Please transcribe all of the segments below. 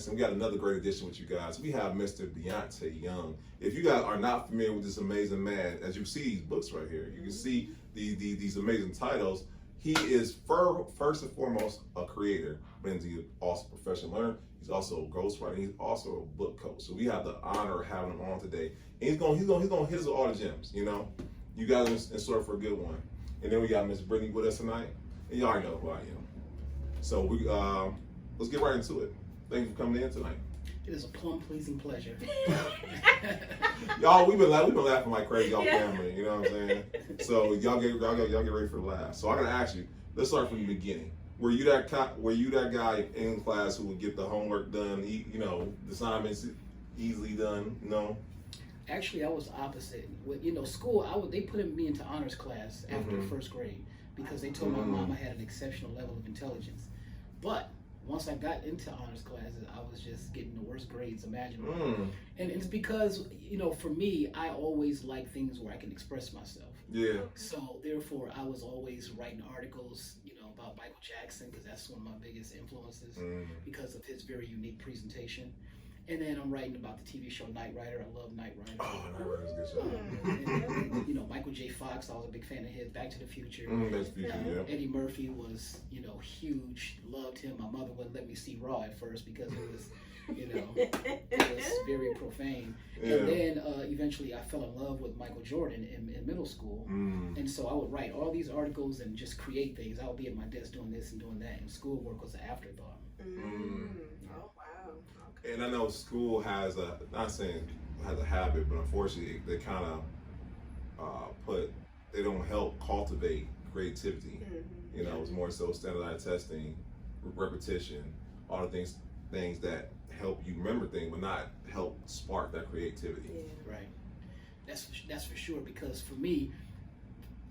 and we got another great edition with you guys. We have Mr. Deante Young. If you guys are not familiar with this amazing man, as you see these books right here, you can see these amazing titles. He is first and foremost a creator, but he's also a professional learner. He's also a ghostwriter. He's also a book coach. So we have the honor of having him on today. And he's gonna hit us with all the gems. You know, you guys are in store for a good one. And then we got Miss Brittany with us tonight, and y'all already know who I am. So we let's get right into it. Thank you for coming in tonight. It is a plum-pleasing pleasure. Y'all, we've been laughing like crazy off camera. You know what I'm saying? So y'all get ready for the laugh. So I'm gonna ask you. Let's start from the beginning. Were you that guy in class who would get the homework done? You know, the assignments easily done. No. Actually, I was opposite. With school, they put me into honors class after first grade because they told my mom I had an exceptional level of intelligence. But once I got into honors classes, I was just getting the worst grades imaginable. And it's because, for me, I always like things where I can express myself. Yeah. So therefore, I was always writing articles, about Michael Jackson, because that's one of my biggest influences because of his very unique presentation. And then I'm writing about the TV show Knight Rider. I love Knight Rider. Oh, Knight Rider is a good show. And Michael J. Fox, I was a big fan of his. Back to the Future. Back to the Future, yeah. Eddie Murphy was, huge. Loved him. My mother wouldn't let me see Raw at first because it was, it was very profane. Yeah. And then eventually I fell in love with Michael Jordan in middle school. And so I would write all these articles and just create things. I would be at my desk doing this and doing that, and schoolwork was an afterthought. Oh, wow. Okay. And I know school has a habit, but unfortunately they kind of they don't help cultivate creativity. It's more so standardized testing, repetition, all the things that help you remember things, but not help spark that creativity. Yeah. Right. That's for sure, because for me,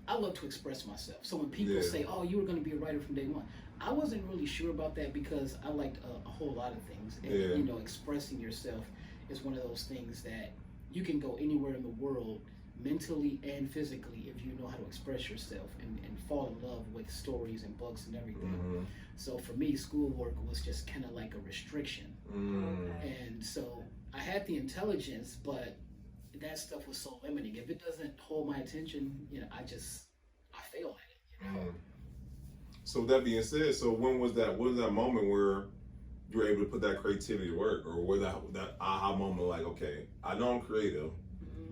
I love to express myself. So when people say, "Oh, you were going to be a writer from day one," I wasn't really sure about that because I liked a whole lot of things. And expressing yourself is one of those things that you can go anywhere in the world, mentally and physically, if you know how to express yourself and fall in love with stories and books and everything. So for me, schoolwork was just kind of like a restriction. And so I had the intelligence, but that stuff was so limiting. If it doesn't hold my attention, I fail at it. So with that being said, so when was that moment where you were able to put that creativity to work, or was that aha moment, like, okay, I know I'm creative,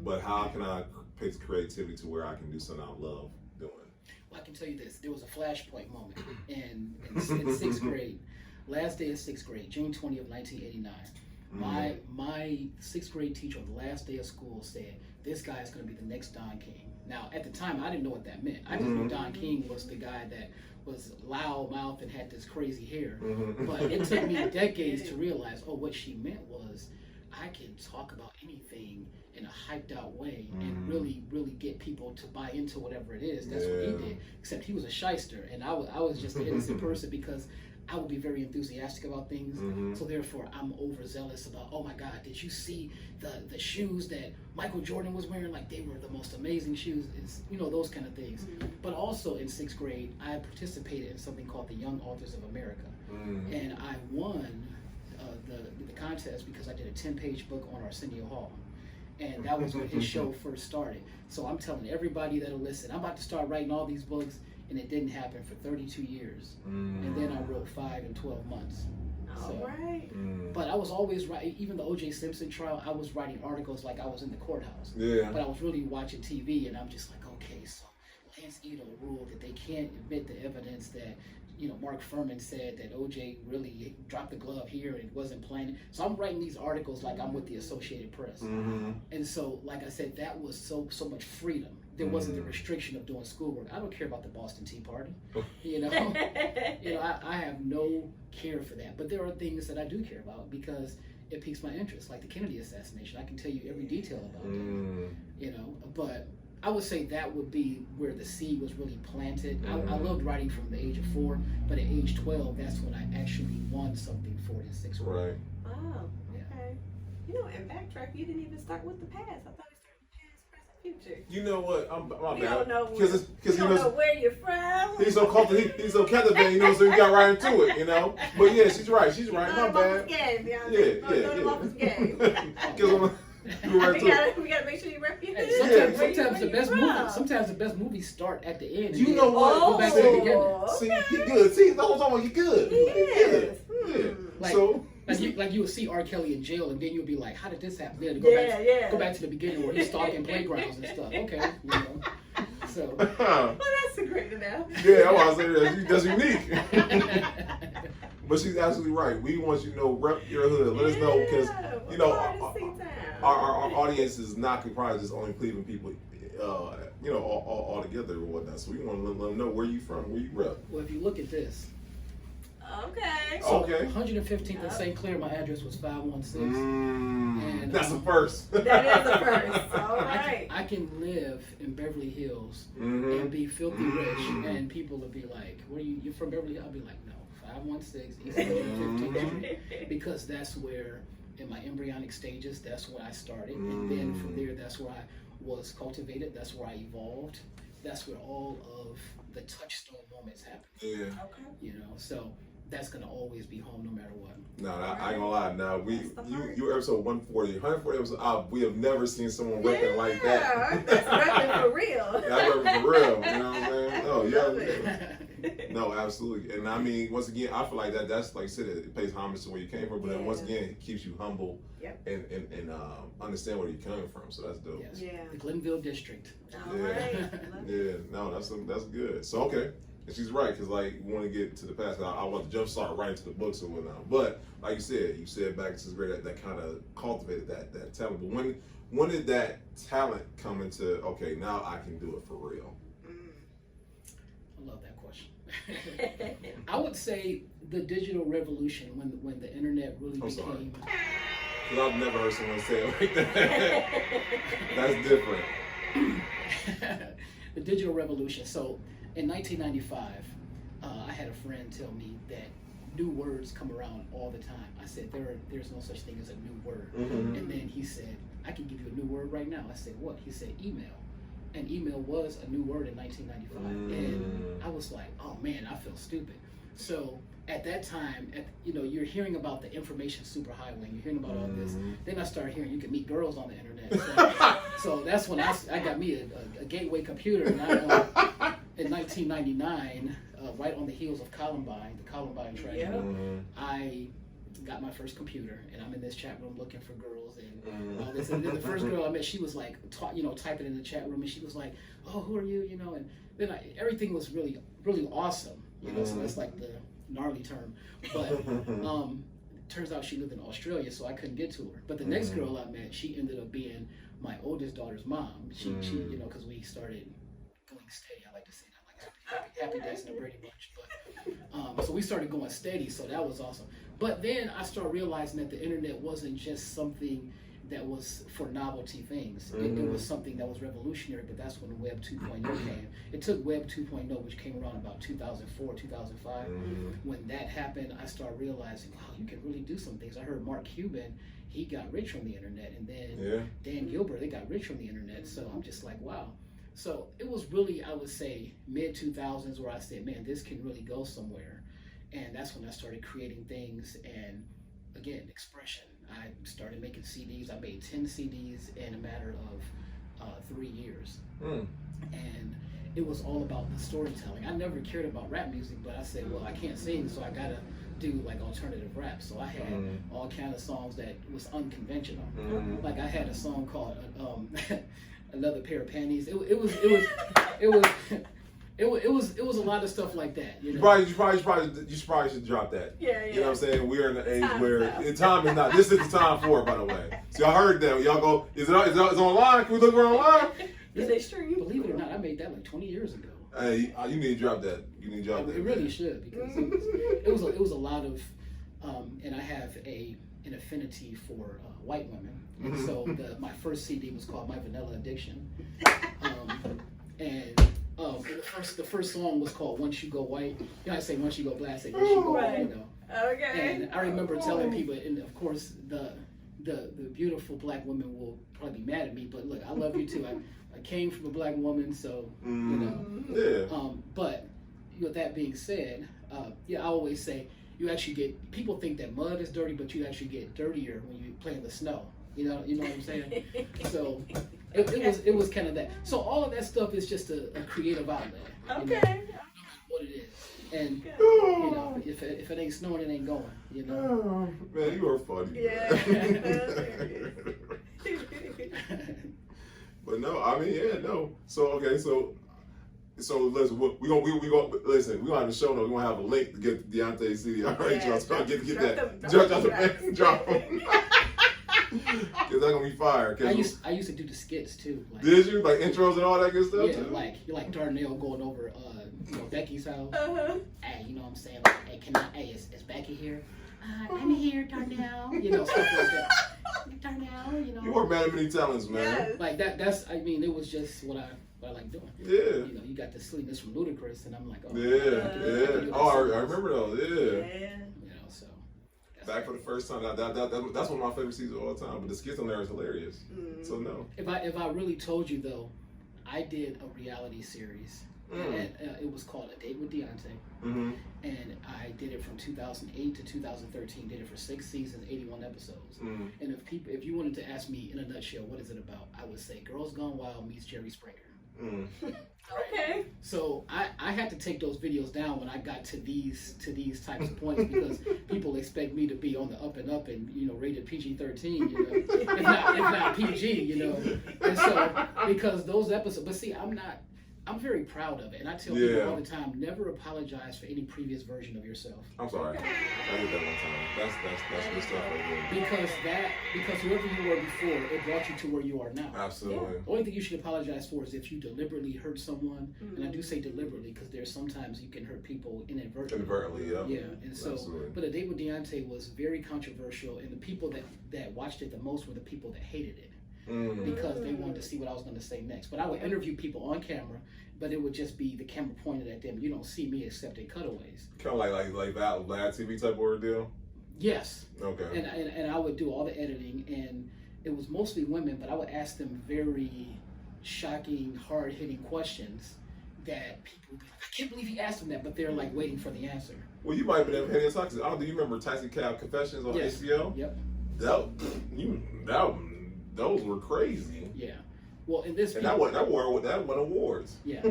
but how can I pick creativity to where I can do something I love doing? Well, I can tell you this. There was a flashpoint moment in 6th grade. Last day of 6th grade, June 20th, 1989. My 6th grade teacher on the last day of school said, "This guy is going to be the next Don King." Now, at the time, I didn't know what that meant. I just knew Don King was the guy that was loud mouthed and had this crazy hair. But it took me decades to realize, what she meant was, I can talk about anything in a hyped out way and really, really get people to buy into whatever it is. That's what he did. Except he was a shyster, and I was just an innocent person because I would be very enthusiastic about things. So therefore, I'm overzealous about, oh my God, did you see the shoes that Michael Jordan was wearing? Like, they were the most amazing shoes. It's, those kind of things. But also in 6th grade, I participated in something called the Young Authors of America. And I won the contest because I did a 10-page book on Arsenio Hall. And that was when his show first started. So I'm telling everybody that'll listen, I'm about to start writing all these books, and it didn't happen for 32 years. And then I wrote 5 in 12 months. But I was always writing, even the O.J. Simpson trial, I was writing articles like I was in the courthouse. But I was really watching TV, and I'm just like, okay, so Lance Ito ruled that they can't admit the evidence that, Mark Furman said that O.J. really dropped the glove here and wasn't playing. So I'm writing these articles like I'm with the Associated Press. And so, like I said, that was so much freedom. There wasn't the restriction of doing schoolwork. I don't care about the Boston Tea Party. I have no care for that. But there are things that I do care about because it piques my interest, like the Kennedy assassination. I can tell you every detail about it. But I would say that would be where the seed was really planted. I loved writing from the age of 4, but at age 12, that's when I actually won something for it in 6th grade. Right. Oh, okay. And backtrack, you didn't even start with the past. I thought you started with past, present, future. You know what? My We bad. don't know Because we don't know where you're from. he's so cultivated, he's so captivating, you know, so you got right into it, you know. But yeah, she's right. She's right. My bad. Game, Yeah. Because you right to it. we gotta make sure you rep your Hey, hood. sometimes the best movies start at the end. And You then know what? Go back to the beginning. See, he good. See, the whole time you good. Yes. Yeah. Like, So. like you would see R. Kelly in jail, and then you'll be like, "How did this happen?" Then go back to the beginning where he's stalking playgrounds and stuff. Okay, you know. So. Well, that's a great enough. Yeah, I was saying that's unique. But she's absolutely right. We want you to know, rep your hood. Let us know because you know our audience is not comprised of just only Cleveland people. You know, all together or whatnot. So we want to let them know where you from, where you rep. Well, if you look at this. Okay. So Okay. 115th in St. Clair, my address was 516. And that's the first. That is the first. All right. I can live in Beverly Hills Mm-hmm. and be filthy rich, and people will be like, "Where you're from Beverly Hills?" I'll be like, "No, 516 East 115th Street," because that's where, in my embryonic stages, that's where I started, and then from there, that's where I was cultivated. That's where I evolved. That's where all of the touchstone moments happen. Yeah. Okay. You know, so that's gonna always be home no matter what. No, I ain't gonna lie. Now you episode 140 episodes. We have never seen someone repping like that. Yeah, that's repping for real. Yeah, I repping for real. You know what I'm saying? No, Love yeah. No, absolutely. And I mean, once again, I feel like that's like I said, it pays homage to where you came from, but then once again, it keeps you humble. Yep. And understand where you're coming from. So that's dope. Yes. Yeah. The Glenville District. All right. Yeah. No, that's good. So okay. And she's right, because like we want to get to the past. I want to jumpstart right into the books and whatnot. But like you said back to grade that kind of cultivated that talent. But when did that talent come into? Okay, now I can do it for real. I love that question. I would say the digital revolution when the internet really became. Because I've never heard someone say it like that. That's different. The digital revolution. So in 1995, I had a friend tell me that new words come around all the time. I said, there's no such thing as a new word. Mm-hmm. And then he said, I can give you a new word right now. I said, what? He said, email. And email was a new word in 1995. And I was like, oh man, I feel stupid. So at that time, you're hearing about the information superhighway, you're hearing about all this. Then I started hearing you can meet girls on the internet. So that's when I got me a gateway computer. And in 1999, right on the heels of the Columbine tragedy, I got my first computer, and I'm in this chat room looking for girls and all this. And then the first girl I met, she was like, typing in the chat room, and she was like, "Oh, who are you?" And then everything was really, really awesome. So that's like the gnarly term. But turns out she lived in Australia, so I couldn't get to her. But the next girl I met, she ended up being my oldest daughter's mom. She because we started going steady. I like to say that, like happy days in the Brady Bunch. But so we started going steady, so that was awesome. But then I started realizing that the internet wasn't just something that was for novelty things. It was something that was revolutionary, but that's when Web 2.0 came. It took Web 2.0, which came around about 2004, 2005. When that happened, I started realizing, wow, you can really do some things. I heard Mark Cuban, he got rich from the internet, and then Dan Gilbert, they got rich from the internet. So I'm just like, wow. So it was really, I would say, mid-2000s where I said, man, this can really go somewhere. And that's when I started creating things and, again, expression. I started making CDs. I made 10 CDs in a matter of 3 years. And it was all about the storytelling. I never cared about rap music, but I said, well, I can't sing, so I gotta do like alternative rap. So I had all kind of songs that was unconventional. Like I had a song called Another Pair of Panties. It was a lot of stuff like that. You probably should drop that. Yeah. You know what I'm saying? We're in an age where time is not. This is the time for it, by the way. So y'all heard that. Y'all go. Is it online? Can we look around online? Is they stream? Believe it or not, I made that like 20 years ago. Hey, you need to drop that. You need to drop that. It really should, because it was a lot of, and I have an affinity for white women. And so my first CD was called My Vanilla Addiction, and the first song was called Once You Go White. I say once you go black, I say once you go white. Okay. And I remember telling people, and of course the beautiful black women will probably be mad at me, but look, I love you too. I came from a black woman, so you know. Yeah. But with that being said, I always say you actually get, people think that mud is dirty, but you actually get dirtier when you play in the snow. You know what I'm saying? So it was kind of that. So all of that stuff is just a creative outlet. Okay. You know, what it is. And you know, if it ain't snowing, it ain't going. You know. Oh, man, you are funny. Yeah. But no, I mean, yeah, no. So okay, so listen, we gonna listen. We gonna have a show notes. We gonna have a link to get Deante CD. All right, Yeah, y'all. So get that. drop Drop them. Cause that's gonna be fire. I used to do the skits too. Like, Did you like intros and all that good stuff? yeah, too? like you're like Darnell going over Becky's house. Uh-huh. Hey, you know what I'm saying? Like, hey, is Becky here? I'm here, Darnell. You know, stuff like that. Darnell, you know. You are man of many talents, man. Yes. Like that's I mean, it was just what I like doing. Yeah. You know, you got the silliness from Ludacris, and I'm like, oh, Yeah. Oh, I remember those. Yeah. Yeah. You know, so. that's Back for the first time. That's one of my favorite seasons of all time. But the skits on there is hilarious. So no. If I really told you though, I did a reality series. And it was called A Date with Deante, and I did it from 2008 to 2013. Did it for 6 seasons, 81 episodes. And if you wanted to ask me in a nutshell, what is it about? I would say Girls Gone Wild meets Jerry Springer. Okay. So I had to take those videos down when I got to these types of points because people expect me to be on the up and up and rated PG-13, if not PG, And so because those episodes, but see, I'm very proud of it, and I tell people all the time: never apologize for any previous version of yourself. I'm sorry, I did that one time. That's good stuff right there. Because whoever you were before, it brought you to where you are now. Absolutely. The only thing you should apologize for is if you deliberately hurt someone, and I do say deliberately because there's sometimes you can hurt people inadvertently. Inadvertently, yeah. Yeah, and so, Absolutely. but A Date with Deante was very controversial, and the people that watched it the most were the people that hated it. Because they wanted to see what I was going to say next. But I would interview people on camera, but it would just be the camera pointed at them. You don't see me except in cutaways. Kind of like that Vlad TV type of ordeal. Yes. Okay. And I would do all the editing, and it was mostly women, but I would ask them very shocking, hard-hitting questions that people would be like, I can't believe he asked them that, but they're like waiting for the answer. Well, you might have been heading toxic. Do you remember Taxi Cab Confessions on HBO? Yep. Those were crazy. Yeah. Well, in this, that won awards. Yeah.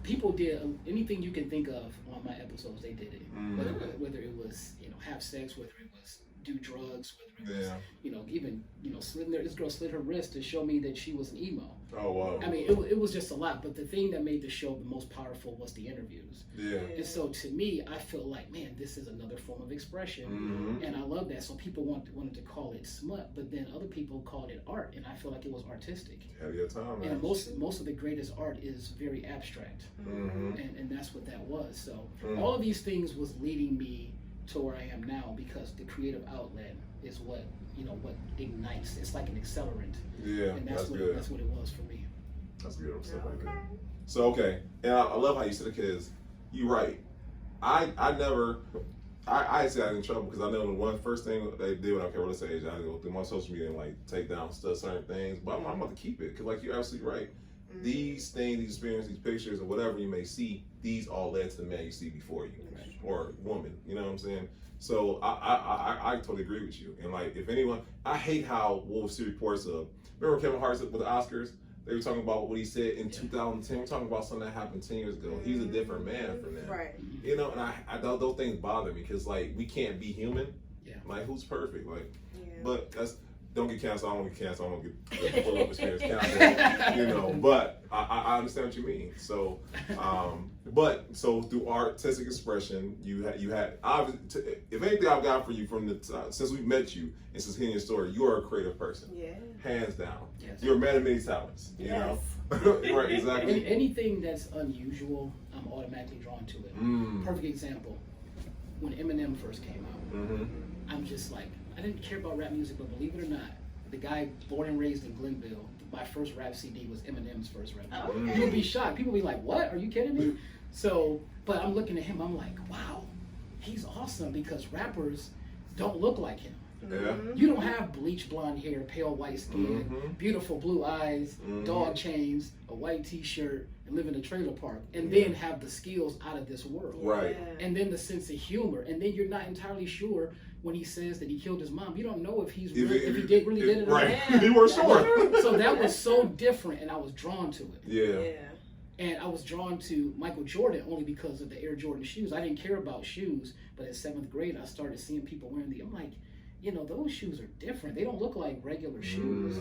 People did anything you can think of on my episodes. They did it. Whether it was have sex, whether it was do drugs, whether it was even this girl slit her wrist to show me that she was an emo. Oh wow. I mean, it was just a lot. But the thing that made the show the most powerful was the interviews. Yeah. And so to me, I feel like, man, this is another form of expression, and I love that. So people wanted to call it smut, but then other people called it art, and I feel like it was artistic. Have your time, man. And most of the greatest art is very abstract, and that's what that was. So all of these things was leading me to where I am now because the creative outlet is what ignites. It's like an accelerant. Yeah, and that's what it was for me. That's good stuff right there. So okay, and I love how you said it because you're right. I say I got in trouble because I know the one first thing they did when I came to this age, I go through my social media and like take down certain things, but I'm about to keep it because like you're absolutely right. These things, these experiences, these pictures, or whatever you may see, these all led to the man you see before you, or woman. You know what I'm saying? So I totally agree with you. And like, if anyone, I hate how we'll see reports of. Remember Kevin Hart with the Oscars? They were talking about what he said in 2010. We're talking about something that happened 10 years ago. He's a different man from that. Right. And I those things bother me because like we can't be human. Yeah. Like who's perfect? Like, but that's. Don't get canceled. I don't want to get canceled. I don't want to get pulled up as canceled. But I understand what you mean. So, so through artistic expression, you had if anything I've got for you from since we've met you and since hearing your story, you are a creative person. Yeah. Hands down. Yes. You're a man of many talents. You know. Right. Exactly. Anything that's unusual, I'm automatically drawn to it. Perfect example. When Eminem first came out, I'm just like. I didn't care about rap music, but believe it or not, the guy born and raised in Glenville, my first rap CD was Eminem's first rap CD. People would be shocked. People would be like, what? Are you kidding me? So, but I'm looking at him, I'm like, wow, he's awesome because rappers don't look like him. Yeah. You don't have bleach blonde hair, pale white skin, beautiful blue eyes, dog chains, a white t-shirt, and live in a trailer park, and then have the skills out of this world. Right. And then the sense of humor, and then you're not entirely sure when he says that he killed his mom. You don't know if he did it or right. not. You weren't sure. So that was so different, and I was drawn to it. Yeah. And I was drawn to Michael Jordan only because of the Air Jordan shoes. I didn't care about shoes, but in 7th grade, I started seeing people wearing I'm like, you know, those shoes are different. They don't look like regular shoes.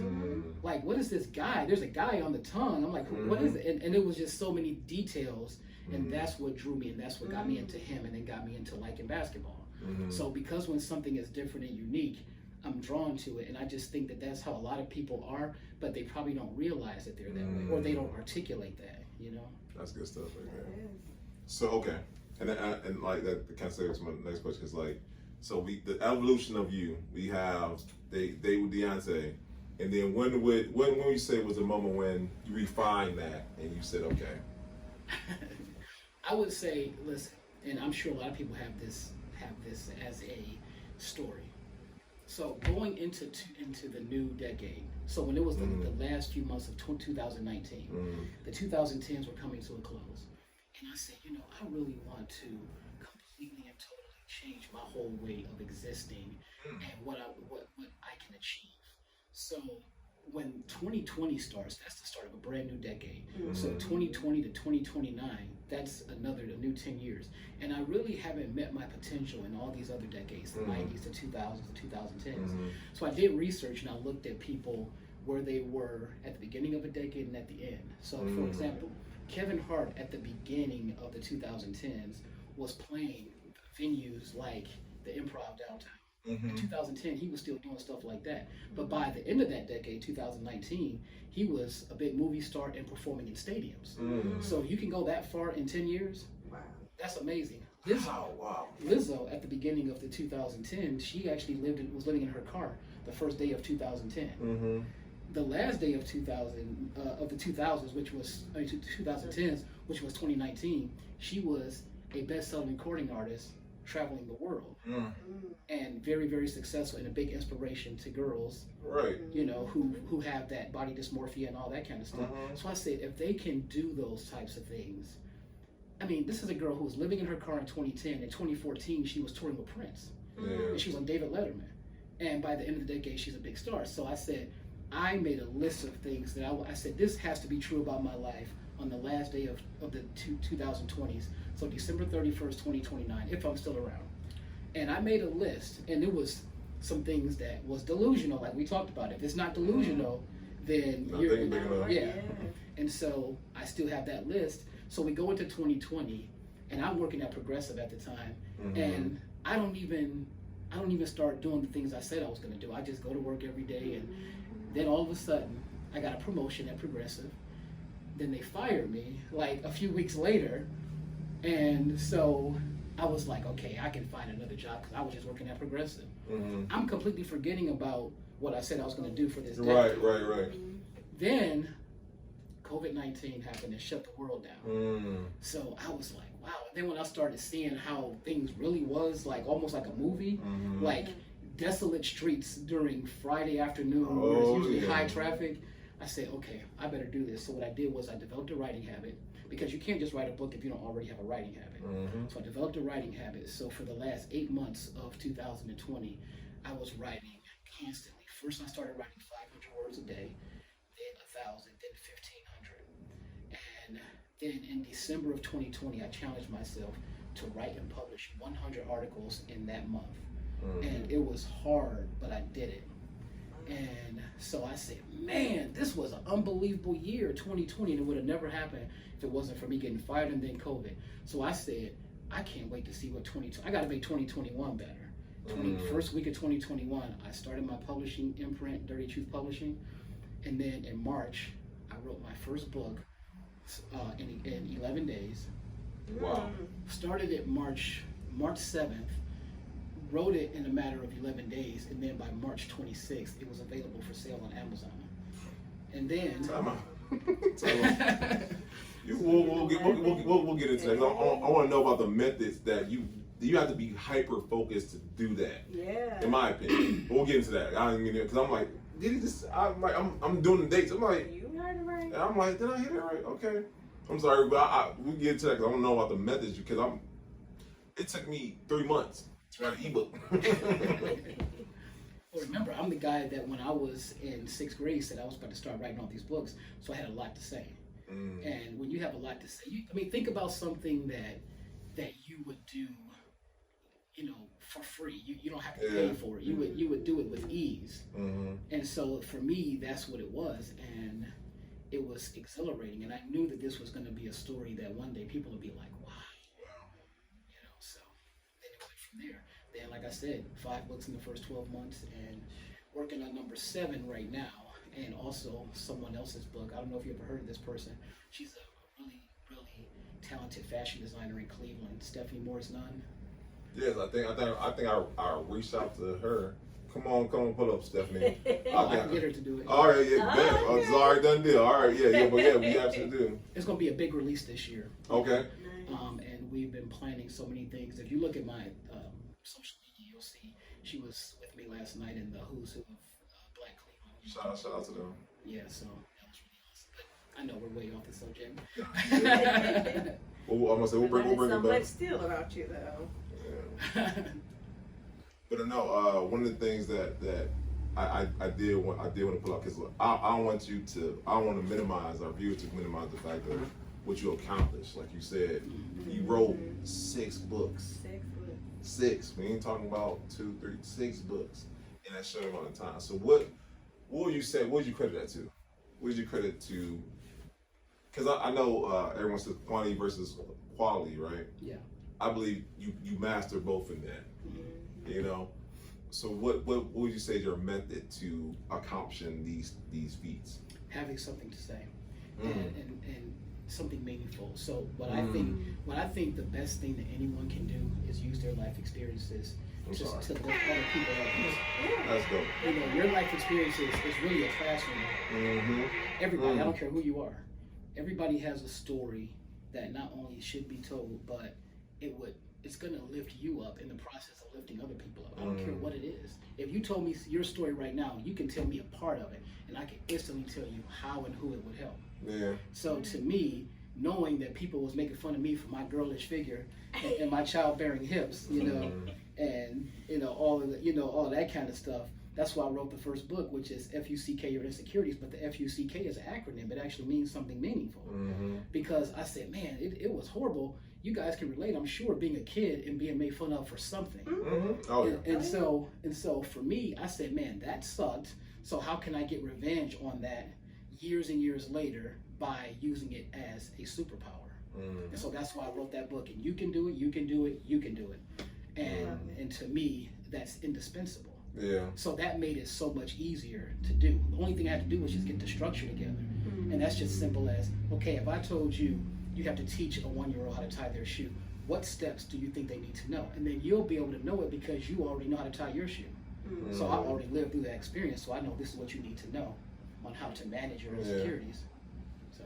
Like, what is this guy? There's a guy on the tongue. I'm like, what is it? And it was just so many details, and that's what drew me, and that's what got me into him, and then got me into liking basketball. So because when something is different and unique, I'm drawn to it, and I just think that that's how a lot of people are, but they probably don't realize that they're that way, or they don't articulate that, you know? That's good stuff right there. So, okay. And like that kind of segues to my next question is like, so the evolution of you, we have they with Deante, and then when would you say was the moment when you refined that and you said, okay? I would say, listen, and I'm sure a lot of people have this as a story. So going into the new decade, so when it was the last few months of 2019, the 2010s were coming to a close, and I said, you know, I really want to completely and totally change my whole way of existing and what I can achieve. So when 2020 starts, that's the start of a brand new decade. So 2020 to 2029, that's a new 10 years. And I really haven't met my potential in all these other decades, the 90s, the 2000s, the 2010s. So I did research and I looked at people where they were at the beginning of a decade and at the end. So for example, Kevin Hart at the beginning of the 2010s was playing venues like the Improv downtown. In 2010, he was still doing stuff like that. But by the end of that decade, 2019, he was a big movie star and performing in stadiums. So you can go that far in 10 years. Wow. That's amazing. Lizzo at the beginning of the 2010s, she actually was living in her car the first day of 2010. The last day of the 2000s, which was 2010s, which was 2019, she was a best-selling recording artist traveling the world and very, very successful and a big inspiration to girls, right? You know, who have that body dysmorphia and all that kind of stuff. So I said, if they can do those types of things, I mean, this is a girl who was living in her car in 2010. In 2014, she was touring with Prince, and she was on David Letterman. And by the end of the decade, she's a big star. So I said, I made a list of things that I said, this has to be true about my life on the last day of the 2020s. So December 31st, 2029, if I'm still around. And I made a list, and it was some things that was delusional, like we talked about. If it's not delusional, then yeah. And so I still have that list. So we go into 2020, and I'm working at Progressive at the time, and I don't even start doing the things I said I was going to do. I just go to work every day, and then all of a sudden, I got a promotion at Progressive. Then they fired me like a few weeks later. And so I was like, okay, I can find another job because I was just working at Progressive. I'm completely forgetting about what I said I was going to do for this day. Right. Then COVID-19 happened and shut the world down. So I was like, wow. And then when I started seeing how things really was, like almost like a movie, like desolate streets during Friday afternoon where it's usually high traffic, I said, okay, I better do this. So what I did was I developed a writing habit, because you can't just write a book if you don't already have a writing habit. So I developed a writing habit. So for the last 8 months of 2020, I was writing constantly. First I started writing 500 words a day, then 1,000, then 1,500. And then in December of 2020, I challenged myself to write and publish 100 articles in that month. And it was hard, but I did it. And so I said, man, this was an unbelievable year, 2020, and it would have never happened if it wasn't for me getting fired and then COVID. So I said, I can't wait to see what I got to make 2021 better. First week of 2021, I started my publishing imprint, Dirty Truth Publishing. And then in March, I wrote my first book in 11 days. Wow. Started it March 7th. Wrote it in a matter of 11 days, and then by March 26th, it was available for sale on Amazon. And then we'll get into that. I want to know about the methods that you you have to be hyper focused to do that. Yeah. In my opinion, but we'll get into that. I don't mean because I'm like, did he just? I'm like, I'm doing the dates. I'm like, You heard it right. and I'm like, did I hit it right? Okay. I'm sorry, but we'll get into that because I don't know about the methods because it took me 3 months to write an ebook. Well, remember, I'm the guy that when I was in 6th grade said I was about to start writing all these books, so I had a lot to say. And when you have a lot to say, think about something that you would do, for free. You don't have to pay for it. You would do it with ease. And so for me, that's what it was, and it was exhilarating. And I knew that this was going to be a story that one day people would be like, wow. So then it went from there. Then, like I said, 5 books in the first 12 months, and working on number 7 right now, and also someone else's book. I don't know if you ever heard of this person. She's a really, really talented fashion designer in Cleveland, Stephanie Morris Nunn. Yes, I think I reached out to her. Come on, pull up, Stephanie. I can get her to do it. All right, yeah, Oh, it's already done deal. All right, but we absolutely do. It's going to be a big release this year. Okay. And we've been planning so many things. If you look at my social media, you'll see she was with me last night in the Who's Who of Black Cleveland. Shout out to them. Yeah, so that was really awesome. But I know we're way off the subject. Well, I'm gonna say we'll bring it so back. much still about you though. Yeah. But I know one of the things that I did want to pull out because I don't want to minimize our viewers to minimize the fact of what you accomplished. Like you said, you wrote 6 books. 6 books. 6. We ain't talking about 2, 3, 6 books in that short amount of time. So what would you say? What would you credit that to? What would you credit to? Because I know everyone says quantity versus quality, right? Yeah. I believe you master both in that. So what would you say is your method to accomplishing these feats? Having something to say, and something meaningful. So what I think the best thing that anyone can do is use their life experiences to lift other people up. Let's go. Your life experiences is really a classroom. Everybody, I don't care who you are, everybody has a story that not only should be told, but it's going to lift you up in the process of lifting other people up. I don't care what it is. If you told me your story right now, you can tell me a part of it, and I can instantly tell you how and who it would help. Yeah. So to me, knowing that people was making fun of me for my girlish figure and my childbearing hips, and all of all that kind of stuff. That's why I wrote the first book, which is FUCK, Your Insecurities. But the FUCK is an acronym. It actually means something meaningful. Because I said, man, it was horrible. You guys can relate, I'm sure, being a kid and being made fun of for something. Oh, yeah. And so for me, I said, man, that sucked. So how can I get revenge on that years and years later by using it as a superpower? And so that's why I wrote that book. And you can do it, you can do it, you can do it. And to me, that's indispensable. Yeah. So that made it so much easier to do. The only thing I had to do was just get the structure together. And that's just simple as, okay, if I told you you have to teach a 1-year-old how to tie their shoe, what steps do you think they need to know? And then you'll be able to know it because you already know how to tie your shoe. So I already lived through that experience, so I know this is what you need to know on how to manage your insecurities. So,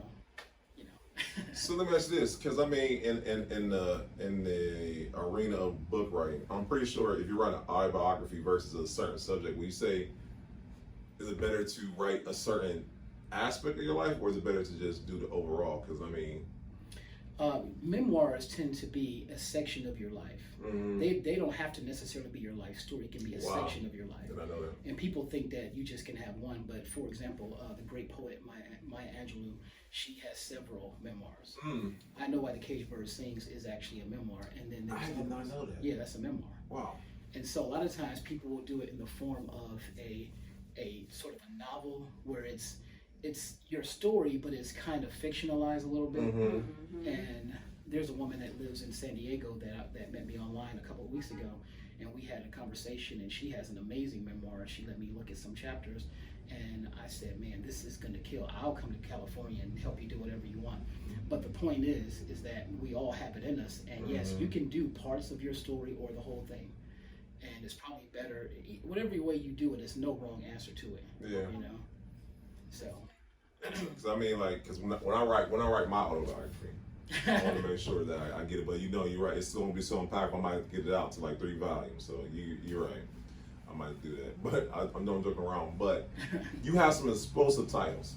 So let me ask you this, because I mean, in the arena of book writing, I'm pretty sure if you write an autobiography versus a certain subject, will you say, is it better to write a certain aspect of your life, or is it better to just do the overall? Because I mean, memoirs tend to be a section of your life. They don't have to necessarily be your life story. It can be a section of your life. Did I know that? And people think that you just can have one. But for example, the great poet Maya Angelou, she has several memoirs. I Know Why the Caged Bird Sings is actually a memoir. And then I did not know that. Yeah, that's a memoir. Wow. And so a lot of times people will do it in the form of a sort of a novel where it's your story, but it's kind of fictionalized a little bit. And there's a woman that lives in San Diego that met me online a couple of weeks ago, and we had a conversation, and she has an amazing memoir. She let me look at some chapters, and I said, man, this is going to kill. I'll come to California and help you do whatever you want. But the point is that we all have it in us, and yes, you can do parts of your story or the whole thing. And it's probably better, whatever way you do it, there's no wrong answer to it. Yeah. So. Because I mean, like, because when I write my autobiography, I want to make sure that I get it. But you're right. It's going to be so impactful. I might get it out to like 3 volumes. So you're right. I might do that. But I'm not joking around. But you have some explosive titles.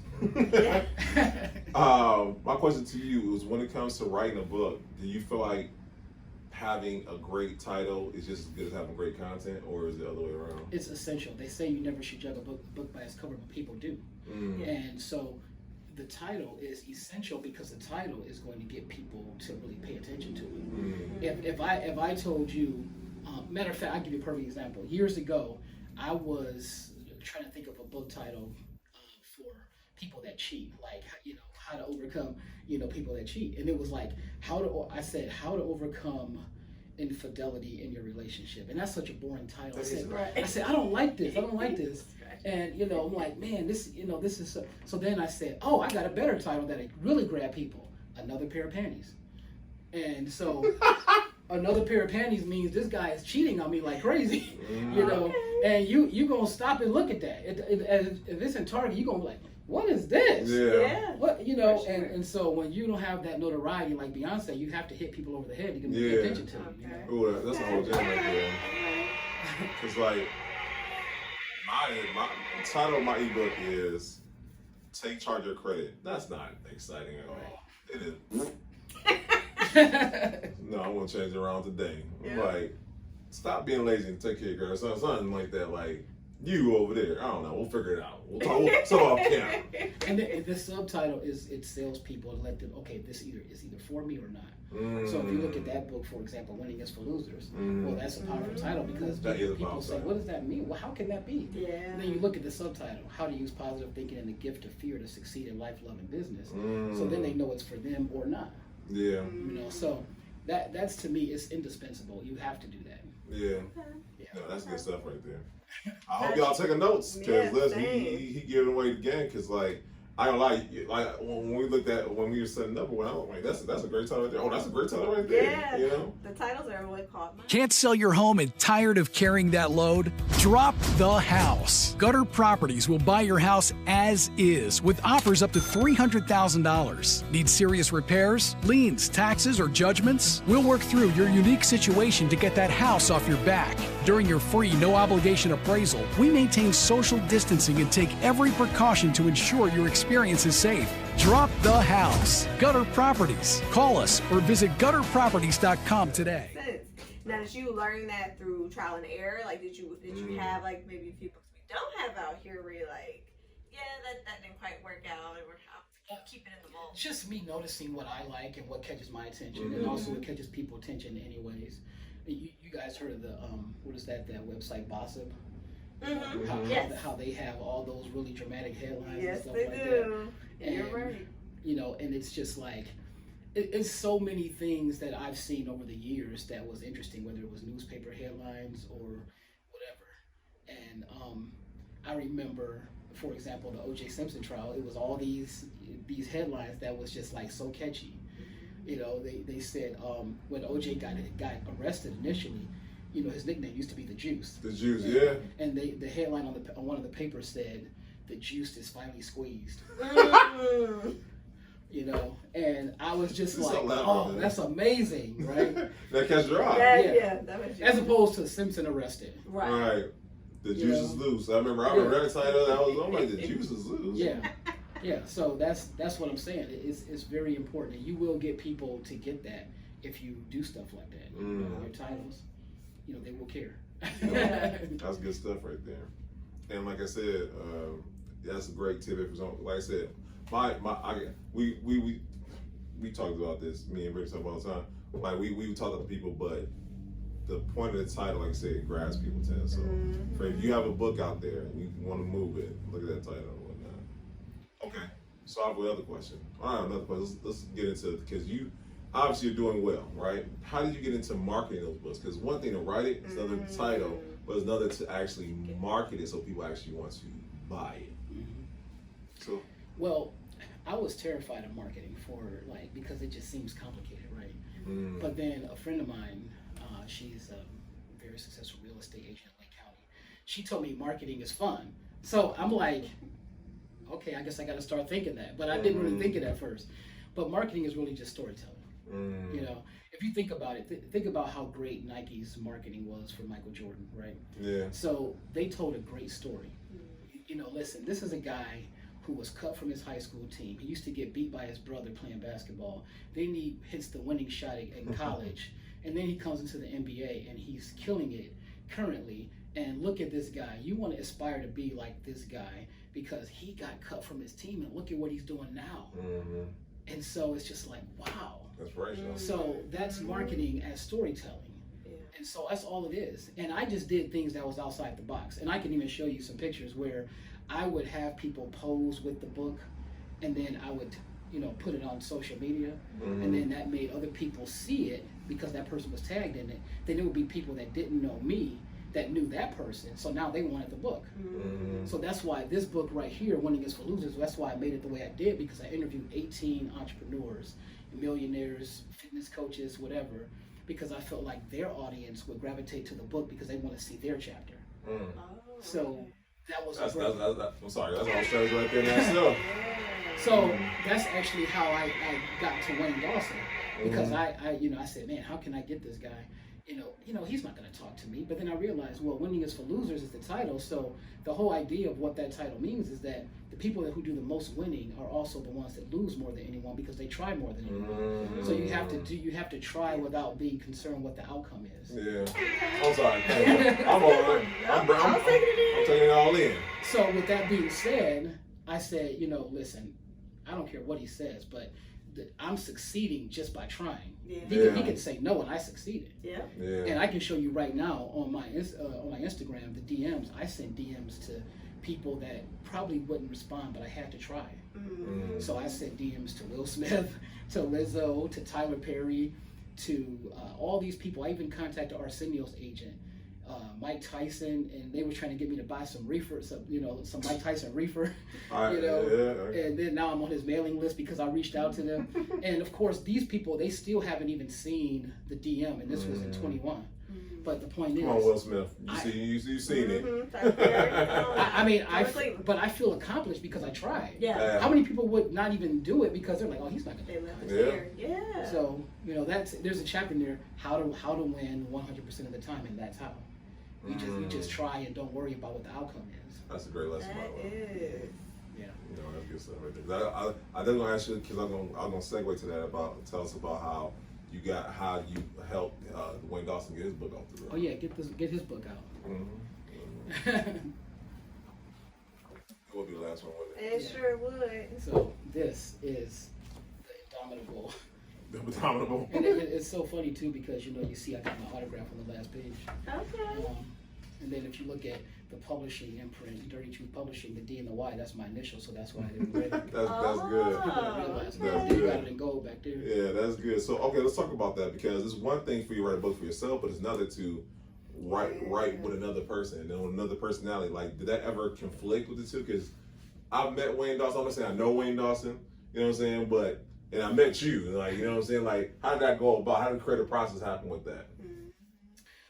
My question to you is, when it comes to writing a book, do you feel like having a great title is just as good as having great content, or is it the other way around? It's essential. They say you never should judge a book by its cover, but people do. And so the title is essential because the title is going to get people to really pay attention to it. If I told you, matter of fact, I'll give you a perfect example. Years ago, I was trying to think of a book title for people that cheat, like, how to overcome, people that cheat. And it was like, how to overcome infidelity in your relationship. And that's such a boring title. I said, I don't like this. And, I'm like, man, this is so then I said, oh, I got a better title that really grabbed people. Another Pair of Panties. And so another pair of panties means this guy is cheating on me like crazy, and you gonna stop and look at that. If it's in Target, you gonna be like, what is this? Yeah. What, and so when you don't have that notoriety like Beyonce, you have to hit people over the head to get them to pay attention to you. Ooh, that's a whole jam right there. It's like, my title of my ebook is Take Charge of Your Credit. That's not exciting at all. It is. No, I want to change it around today. I'm like, stop being lazy and take care of your girl. Something like that. Like, you over there. I don't know. We'll figure it out. We'll talk off camera. And the subtitle is, it sells people and let them, okay, this is either for me or not. So if you look at that book, for example, Winning is for Losers, well, that's a powerful title because people say, what does that mean? Well, how can that be? And then you look at the subtitle, How to Use Positive Thinking and the Gift of Fear to Succeed in Life, Love, and Business. So then they know it's for them or not. Yeah. So that's, to me, it's indispensable. You have to do that. Yeah. No, that's good stuff right there. I hope y'all taking notes, because listen, he giving away the game, because I don't like when we were setting up, when I was like, that's a great title right there. Oh, that's a great title right there. Yeah, the titles are what caught my. Can't sell your home and tired of carrying that load? Drop the house. Gutter Properties will buy your house as is with offers up to $300,000. Need serious repairs, liens, taxes, or judgments? We'll work through your unique situation to get that house off your back. During your free, no-obligation appraisal, we maintain social distancing and take every precaution to ensure your experience is safe. Drop the house. Gutter Properties. Call us or visit gutterproperties.com today. Now, did you learn that through trial and error? Like, did you have maybe a few books we don't have out here where you're like, yeah, that didn't quite work out, and we're keeping it in the mold? Just me noticing what I like and what catches my attention, and also what catches people's attention anyways. You guys heard of the what is that website Gossip? How they have all those really dramatic headlines and stuff like that. Yes, they do. And, you're right. And it's just like, it's so many things that I've seen over the years that was interesting, whether it was newspaper headlines or whatever. And I remember, for example, the O.J. Simpson trial. It was all these headlines that was just like so catchy. They said when O.J. got arrested initially, his nickname used to be the Juice. The Juice, yeah. And the headline on one of the papers said, "The juice is finally squeezed." And I was just like, oh, that's amazing, right? That catch your eye. Yeah. That was as opposed to Simpson arrested. Right. The juice is loose. I remember that title. I'm like, the juice is loose. Yeah. So that's what I'm saying. It's very important, and you will get people to get that if you do stuff like that. Your titles, they will care. That's good stuff right there. And like I said, that's a great tip. Like I said, we talked about this. Me and Rick talk all the time. Like we talk to people, but the point of the title, like I said, it grabs people's attention. So, if you have a book out there and you want to move it, look at that title and whatnot. Okay, so I have another question. All right, another question. Let's get into it, because you obviously you're doing well, right? How did you get into marketing those books? Because one thing to write it, it's another title, but it's another to actually market it so people actually want to buy it. So, well, I was terrified of marketing because it just seems complicated, right? But then a friend of mine, she's a very successful real estate agent in Lake County. She told me marketing is fun. So I'm like, okay, I guess I got to start thinking that. But I didn't really think it at first. But marketing is really just storytelling. You know, if you think about it, think about how great Nike's marketing was for Michael Jordan, right? Yeah. So they told a great story. You know, listen, this is a guy who was cut from his high school team. He used to get beat by his brother playing basketball. Then he hits the winning shot in college. And then he comes into the NBA and he's killing it currently. And look at this guy. You want to aspire to be like this guy because he got cut from his team and look at what he's doing now. And so it's just like, wow. That's right. So that's marketing as storytelling. And so that's all it is. And I just did things that was outside the box. And I can even show you some pictures where I would have people pose with the book and then I would, you know, put it on social media. And then that made other people see it because that person was tagged in it. Then there would be people that didn't know me that knew that person. So now they wanted the book. So that's why this book right here, Winning is for Losers, that's why I made it the way I did, because I interviewed 18 entrepreneurs, millionaires, fitness coaches, whatever, because I felt like their audience would gravitate to the book because they want to see their chapter. So that was I'm sorry, that's all strategy right there myself. So that's actually how I got to Wayne Dawson, because I said, man, how can I get this guy? You know, he's not going to talk to me. But then I realized, well, Winning is for Losers is the title. So the whole idea of what that title means is that the people who do the most winning are also the ones that lose more than anyone because they try more than anyone. So you have to try without being concerned what the outcome is. Yeah. I'm sorry. I'm taking it all in. So with that being said, I said, you know, listen, I don't care what he says, but I'm succeeding just by trying. He could say no, and I succeeded. And I can show you right now on my Instagram the DMs. I sent DMs to people that probably wouldn't respond, but I had to try. So I sent DMs to Will Smith, to Lizzo, to Tyler Perry, to all these people. I even contacted Arsenio's agent, Mike Tyson, and they were trying to get me to buy some reefer, some Mike Tyson reefer, and then now I'm on his mailing list because I reached out to them. And of course, these people, they still haven't even seen the DM, and this was in 21. But the point is, come on, Will Smith, you seen it. But I feel accomplished because I tried. Yeah. How many people would not even do it because they're like, oh, he's not gonna do it. Yeah. So there's a chapter in there, how to win 100% of the time, and that's how. You just try and don't worry about what the outcome is. That's a great lesson. That is. Yeah. You know, that's good stuff right there. I did gonna ask you because I'm gonna segue to that tell us about how you helped Wayne Dawson get his book off the road. Oh yeah, get his book out. It will be the last one, wouldn't it? It sure would. So this is the Indomitable. The Indomitable. And it's so funny too because you see I got my autograph on the last page. Okay. And then if you look at the publishing imprint, Dirty Truth Publishing, the D and the Y, that's my initial, so that's why I didn't read it. That's good. I realized they got it in gold back there. Yeah, that's good. So okay, let's talk about that because it's one thing for you to write a book for yourself, but it's another to write with another person and with another personality. Like, did that ever conflict with the two? Because I've met Wayne Dawson. I'm not saying I know Wayne Dawson. You know what I'm saying? And I met you. Like, you know what I'm saying? Like, how did that go about? How did the creative process happen with that?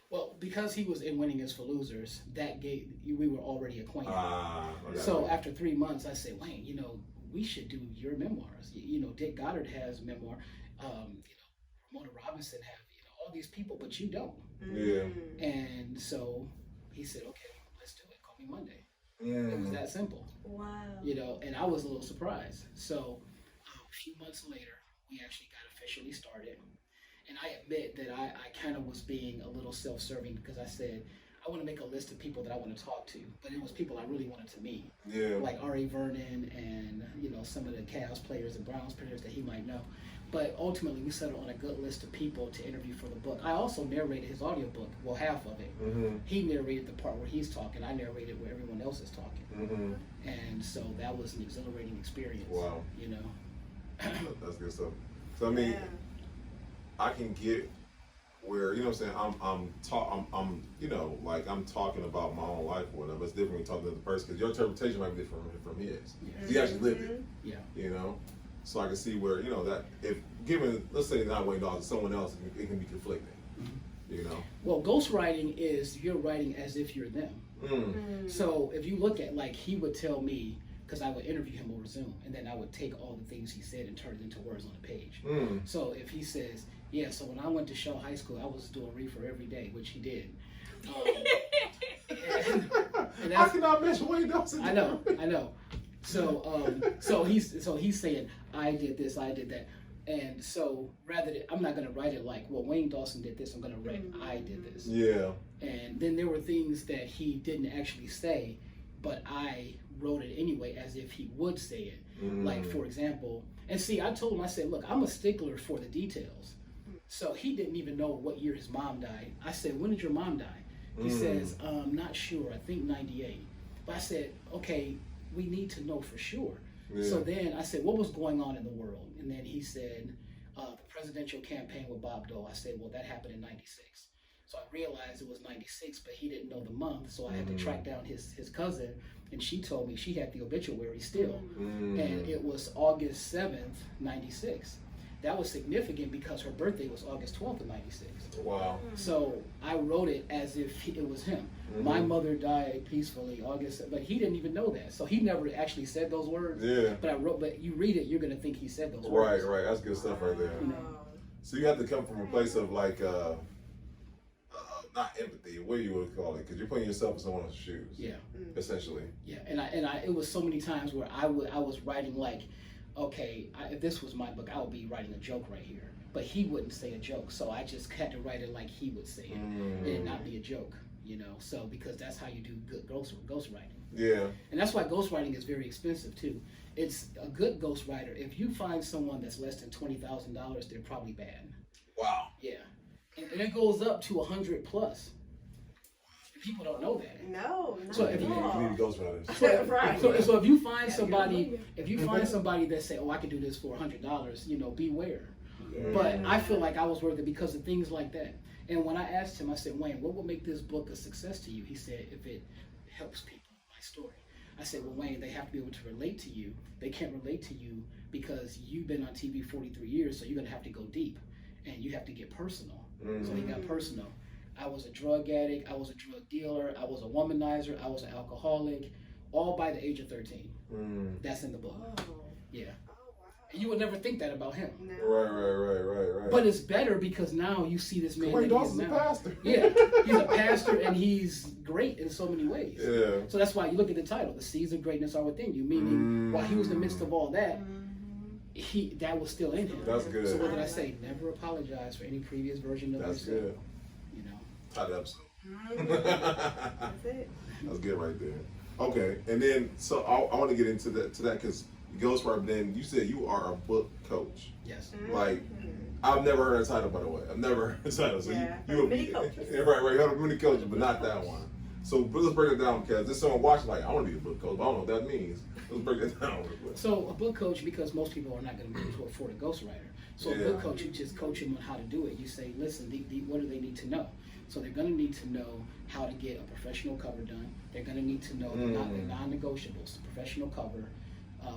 Well, because he was in Winning is for Losers, we were already acquainted. Okay. So after 3 months, I said, Wayne, we should do your memoirs. Dick Goddard has memoir. Ramona Robinson have, all these people, but you don't. Yeah. And so he said, okay, let's do it. Call me Monday. It was that simple. Wow. And I was a little surprised. So a few months later, we actually got officially started. And I admit that I kind of was being a little self-serving because I said, I want to make a list of people that I want to talk to, but it was people I really wanted to meet. Yeah. Like R.A. Vernon and, some of the Cavs players and Browns players that he might know. But ultimately, we settled on a good list of people to interview for the book. I also narrated his audiobook, well, half of it. Mm-hmm. He narrated the part where he's talking. I narrated where everyone else is talking. Mm-hmm. And so that was an exhilarating experience. Wow. That's good stuff. So, I mean, I can get where, what I'm saying, I'm talking about my own life or whatever. It's different when you're talking to the person because your interpretation might be different from his. Yes. You actually live it. Yeah. So I can see where, that if given, let's say not Wayne Dawson, someone else, it can be conflicting. Well, ghostwriting is you're writing as if you're them. So if you look at, he would tell me, because I would interview him over Zoom, and then I would take all the things he said and turn it into words on the page. So if he says, yeah, so when I went to Shaw High School, I was doing reefer every day, which he did. And How can I mention Wayne Dawson? I know. So he's saying, I did this, I did that. And so rather than, I'm not going to write it like, well, Wayne Dawson did this, I'm going to write, I did this. Yeah. And then there were things that he didn't actually say, but I wrote it anyway as if he would say it. Like, for example, and see, I told him, I said, look, I'm a stickler for the details. So he didn't even know what year his mom died. I said, when did your mom die? He says, not sure, I think 98. But I said, okay, we need to know for sure. Yeah. So then I said, what was going on in the world? And then he said, the presidential campaign with Bob Dole. I said, well, that happened in 96. So I realized it was 96, but he didn't know the month. So I had to track down his cousin, and she told me she had the obituary still. And it was August 7th, 96. That was significant because her birthday was August 12th of 96. Wow. So I wrote it as if it was him. My mother died peacefully August, but he didn't even know that. So he never actually said those words. Yeah. But you read it, you're going to think he said those words. Right. That's good stuff right there. So you have to come from a place of like, not empathy, what you would call it, because you're putting yourself in someone else's shoes. Yeah. Essentially. Yeah, and I it was so many times where I was writing like, okay, if this was my book, I would be writing a joke right here. But he wouldn't say a joke, so I just had to write it like he would say it, and it not be a joke, you know. So because that's how you do good ghostwriting. Yeah. And that's why ghostwriting is very expensive too. It's a good ghostwriter. If you find someone that's less than $20,000, they're probably bad. Wow. Yeah. And it goes up to 100 plus. People don't know that. No. So if you need ghostwriters. So if you find somebody that say, "Oh, I can do this for $100," you know, beware. Yeah. But I feel like I was worth it because of things like that. And when I asked him, I said, "Wayne, what will make this book a success to you?" He said, "If it helps people, my story." I said, "Well, Wayne, they have to be able to relate to you. They can't relate to you because you've been on TV 43 years, so you're gonna have to go deep, and you have to get personal." So he got personal. I was a drug addict, I was a drug dealer, I was a womanizer, I was an alcoholic, all by the age of 13. That's in the book. Yeah. And you would never think that about him. No. Right. But it's better because now you see this man. Wayne Dawson's a pastor. Yeah, he's a pastor and he's great in so many ways. Yeah. So that's why you look at the title, "The Seeds of Greatness Are Within You," meaning while he was in the midst of all that, that was still in him. That's good. So what did I say? Never apologize for any previous version of yourself. That's good. You know. Tight episode. That's it. That's good right there. Okay, and then so I want to get into that because ghostwriter. Then you said you are a book coach. Yes. Like I've never heard a title, by the way. I've never heard a title. So you many coaches. Right. You heard of many coaches, but not that one. So let's break it down because there's someone watching like I want to be a book coach. But I don't know what that means. Let's break it down real quick. So a book coach, because most people are not going to be able to afford a ghostwriter. So a book coach, you just coach them on how to do it. You say, listen, what do they need to know? So they're going to need to know how to get a professional cover done. They're going to need to know the non-negotiables, professional cover,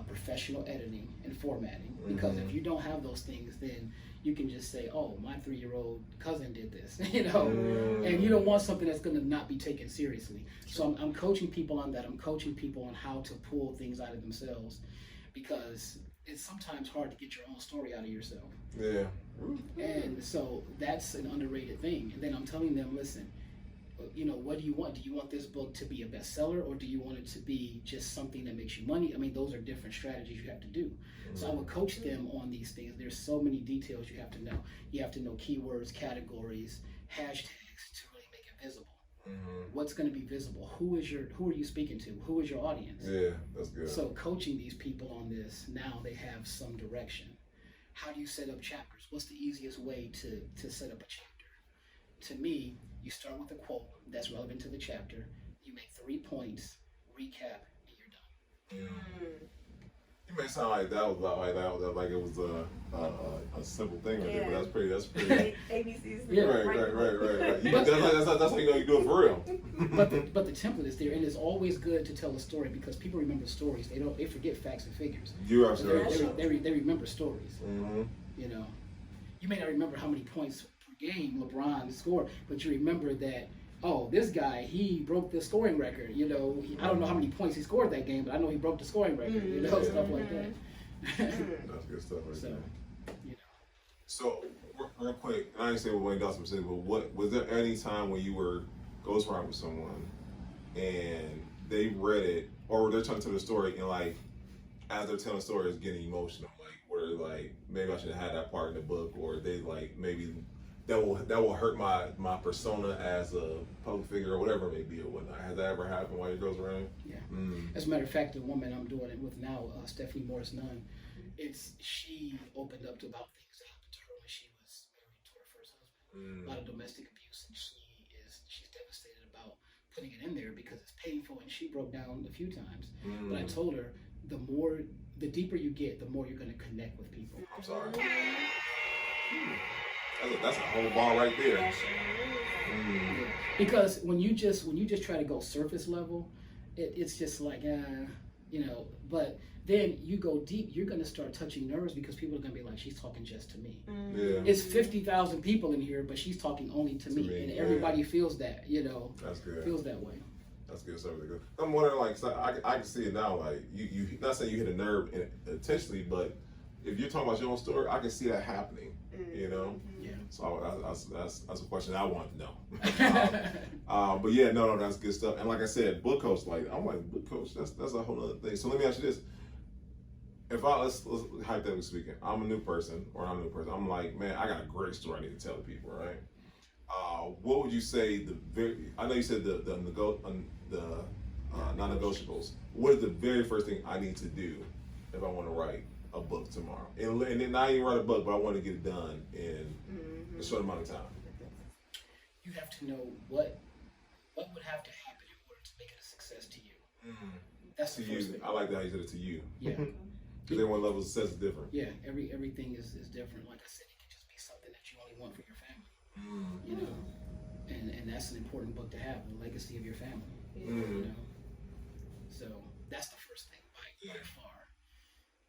professional editing, and formatting. Because if you don't have those things, then you can just say, oh, my 3-year-old cousin did this, you know? And you don't want something that's going to not be taken seriously. So I'm coaching people on that. I'm coaching people on how to pull things out of themselves because it's sometimes hard to get your own story out of yourself. Yeah. And so that's an underrated thing. And then I'm telling them, listen, you know, what do you want? Do you want this book to be a bestseller or do you want it to be just something that makes you money? I mean, those are different strategies you have to do. So I would coach them on these things. There's so many details you have to know. You have to know keywords, categories, hashtags to really make it visible. What's going to be visible? Who are you speaking to? Who is your audience? Yeah, that's good. So coaching these people on this, now they have some direction. How do you set up chapters? What's the easiest way to set up a chapter? To me, you start with a quote that's relevant to the chapter. You make 3 points, recap, and you're done. You may sound like that was like it was a simple thing right there, but that's pretty. ABCs. Yeah. Right. That's how you know you do it for real. But the template is there, and it's always good to tell a story because people remember stories. They forget facts and figures. You're absolutely right. They remember stories. You know, you may not remember how many points per game LeBron scored, but you remember that. oh, this guy, he broke the scoring record. You know, I don't know how many points he scored that game, but I know he broke the scoring record. You know, stuff like that. That's good stuff right So, there. you know. So, real quick, and I didn't say what Wayne Dawson said, but was there any time when you were ghostwriting with someone and they read it, or they're trying to tell the story, and like, as they're telling the story, it's getting emotional, like, where like, maybe I should have had that part in the book, or they like, maybe that will hurt my persona as a public figure, or whatever it may be, or whatnot. Has that ever happened while you goes around? Yeah. As a matter of fact, the woman I'm doing it with now, Stephanie Morris Nunn, she opened up about things that happened to her when she was married to her first husband. A lot of domestic abuse, and she's devastated about putting it in there because it's painful, and she broke down a few times. But I told her, the deeper you get, the more you're going to connect with people. I'm sorry. That's a whole ball right there. Because when you just try to go surface level, it's just like you know. But then you go deep, you're gonna start touching nerves because people are gonna be like, she's talking just to me. Yeah. It's 50,000 people in here, but she's talking only to me, and everybody feels that, you know. That's good. Feels that way. That's good. So good. I'm wondering, like, so I can see it now. Like, you not saying you hit a nerve intentionally, but if you're talking about your own story, I can see that happening. You know. Yeah. So that's a question I want to know. But yeah, no, that's good stuff. And like I said, book coach, like I'm like book coach. That's a whole other thing. So let me ask you this: if let's hypothetically speaking, I'm a new person, I'm like, man, I got a great story I need to tell the people, right? What would you say I know you said the non-negotiables. What is the very first thing I need to do if I want to write a book tomorrow? And then not even write a book, but I want to get it done in a short amount of time. You have to know what would have to happen in order to make it a success to you. That's the first thing. I like that how you said it to you. Yeah. Because everyone's level of success is different. Yeah, everything is different. Like I said, it can just be something that you only want for your family. You know, and that's an important book to have, the legacy of your family. You know, so that's the first thing by far.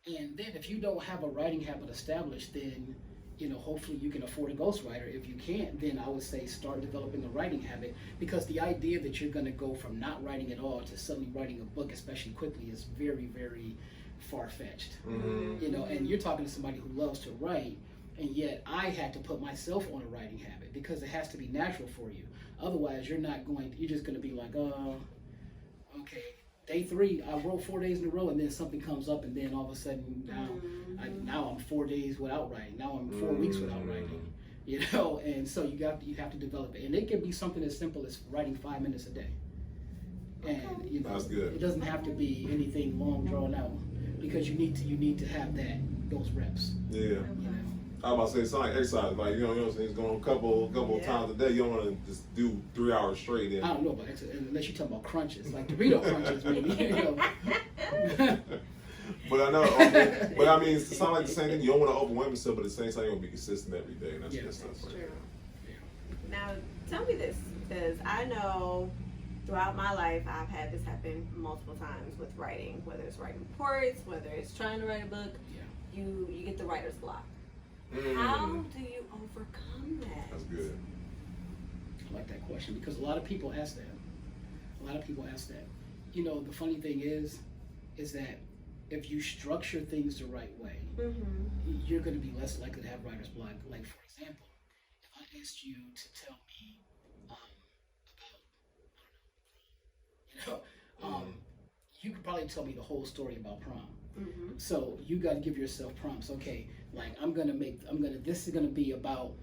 And then if you don't have a writing habit established, then you know, hopefully you can afford a ghostwriter. If you can't, then I would say start developing a writing habit, because the idea that you're going to go from not writing at all to suddenly writing a book, especially quickly, is very, very far-fetched. You know, and you're talking to somebody who loves to write, and yet I had to put myself on a writing habit because it has to be natural for you. Otherwise, you're just going to be like, okay, day 3, I wrote 4 days in a row, and then something comes up, and then all of a sudden now I'm 4 days without writing. Now I'm 4 weeks without writing. You know, and so you have to develop it, and it can be something as simple as writing 5 minutes a day. And you know, that's good. It doesn't have to be anything long drawn out, because you need to have those reps. Yeah. You know? I was about to say, it's like exercise. Like, you know what I'm saying? It's going a couple times a day. You don't want to just do 3 hours straight. I don't know about exercise, unless you're talking about crunches, like Dorito crunches, maybe. You know. But I know, but I mean, it sounds like the same thing. You don't want to overwhelm yourself, but at the same time, you want to be consistent every day. And that's good stuff. That's right true. there. Now, tell me this, because I know throughout my life I've had this happen multiple times with writing, whether it's writing reports, whether it's trying to write a book. You get the writer's block. How do you overcome that? That's good. I like that question, because a lot of people ask that. You know, the funny thing is that if you structure things the right way, you're going to be less likely to have writer's block. Like, for example, if I asked you to tell me about, you could probably tell me the whole story about prom. So you got to give yourself prompts. Okay, like this is going to be about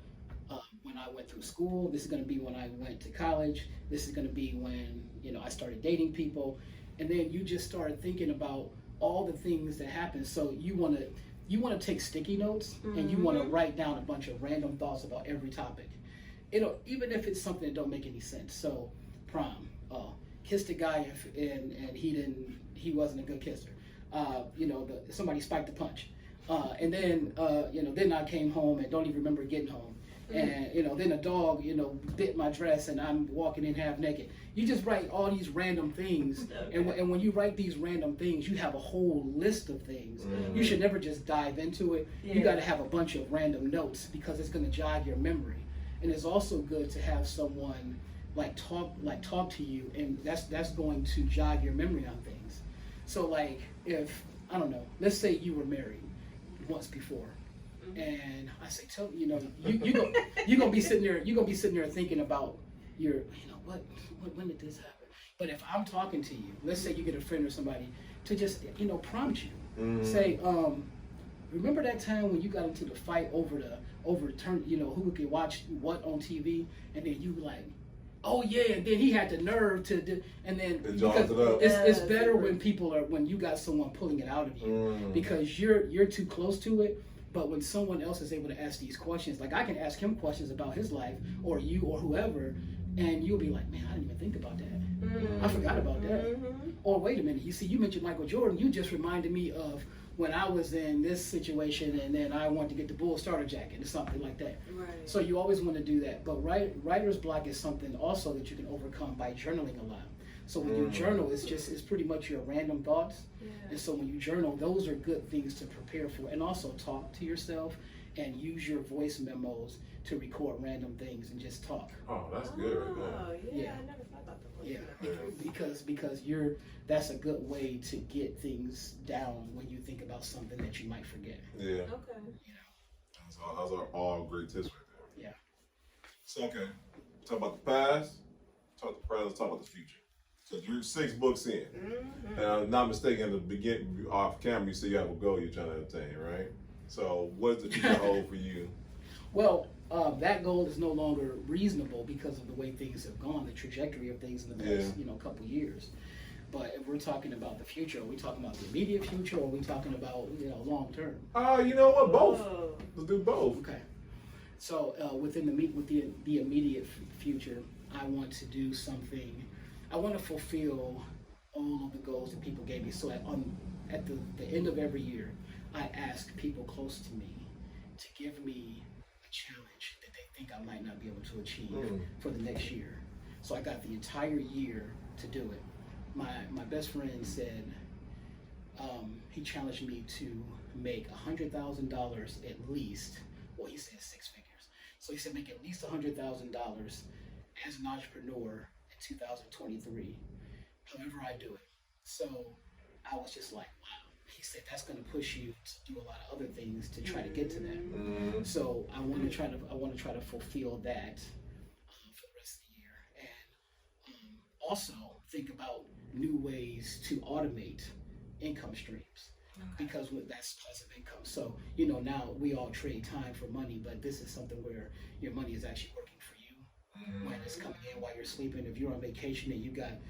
when I went through school. This is going to be when I went to college. This is going to be when, you know, I started dating people. And then you just start thinking about all the things that happen. So you want to take sticky notes and you want to write down a bunch of random thoughts about every topic. Even if it's something that don't make any sense. So prom, kissed a guy and he wasn't a good kisser. You know, somebody spiked the punch. And then, you know, then I came home and don't even remember getting home. And, you know, then a dog, you know, bit my dress and I'm walking in half naked. You just write all these random things. And when you write these random things, you have a whole list of things. You should never just dive into it. You got to have a bunch of random notes, because it's going to jog your memory. And it's also good to have someone talk to you, and that's going to jog your memory on things. So like if I don't know, let's say you were married once before, and I say, you're gonna be sitting there thinking about when did this happen? But if I'm talking to you, let's say you get a friend or somebody to just prompt you, say, remember that time when you got into the fight over who could watch what on TV, and then you like, oh yeah, and then he had the nerve to do, and then it's better when you got someone pulling it out of you, because you're too close to it. But when someone else is able to ask these questions, like I can ask him questions about his life, or you, or whoever, and you'll be like, man, I didn't even think about that. I forgot about that. Or wait a minute, you mentioned Michael Jordan. You just reminded me of when I was in this situation, and then I wanted to get the Bull starter jacket or something like that. Right. So you always want to do that. But writer's block is something also that you can overcome by journaling a lot. So when you journal, it's pretty much your random thoughts. Yeah. And so when you journal, those are good things to prepare for. And also talk to yourself and use your voice memos to record random things and just talk. Oh, that's good right there. Oh, yeah, Yeah. I never thought about the voice Yeah, memos. because that's a good way to get things down when you think about something that you might forget. Yeah. Okay. Those are all great tips right there. Yeah. So, okay. Talk about the past, talk about the present, talk about the future. So you're 6 books in. And I'm not mistaken, in the beginning, off camera, you say you have a goal you're trying to attain, right? So what does the future hold for you? Well, that goal is no longer reasonable because of the way things have gone, the trajectory of things in the past, couple years. But if we're talking about the future, are we talking about the immediate future, or are we talking about long term? You know what? Both. Oh. Let's do both. Okay. So within the immediate future, I want to do something. I want to fulfill all of the goals that people gave me. So at the end of every year, I ask people close to me to give me a challenge that they think I might not be able to achieve for the next year. So I got the entire year to do it. My best friend said he challenged me to make $100,000 at least. Well, he said 6 figures. So he said make at least $100,000 as an entrepreneur in 2023. However I do it. So I was just like, wow. He said that's going to push you to do a lot of other things to try to get to that. So I want to try to fulfill that for the rest of the year, and also think about new ways to automate income streams. Because that's passive income. So now we all trade time for money, but this is something where your money is actually working for you when it's coming in while you're sleeping. If you're on vacation and you got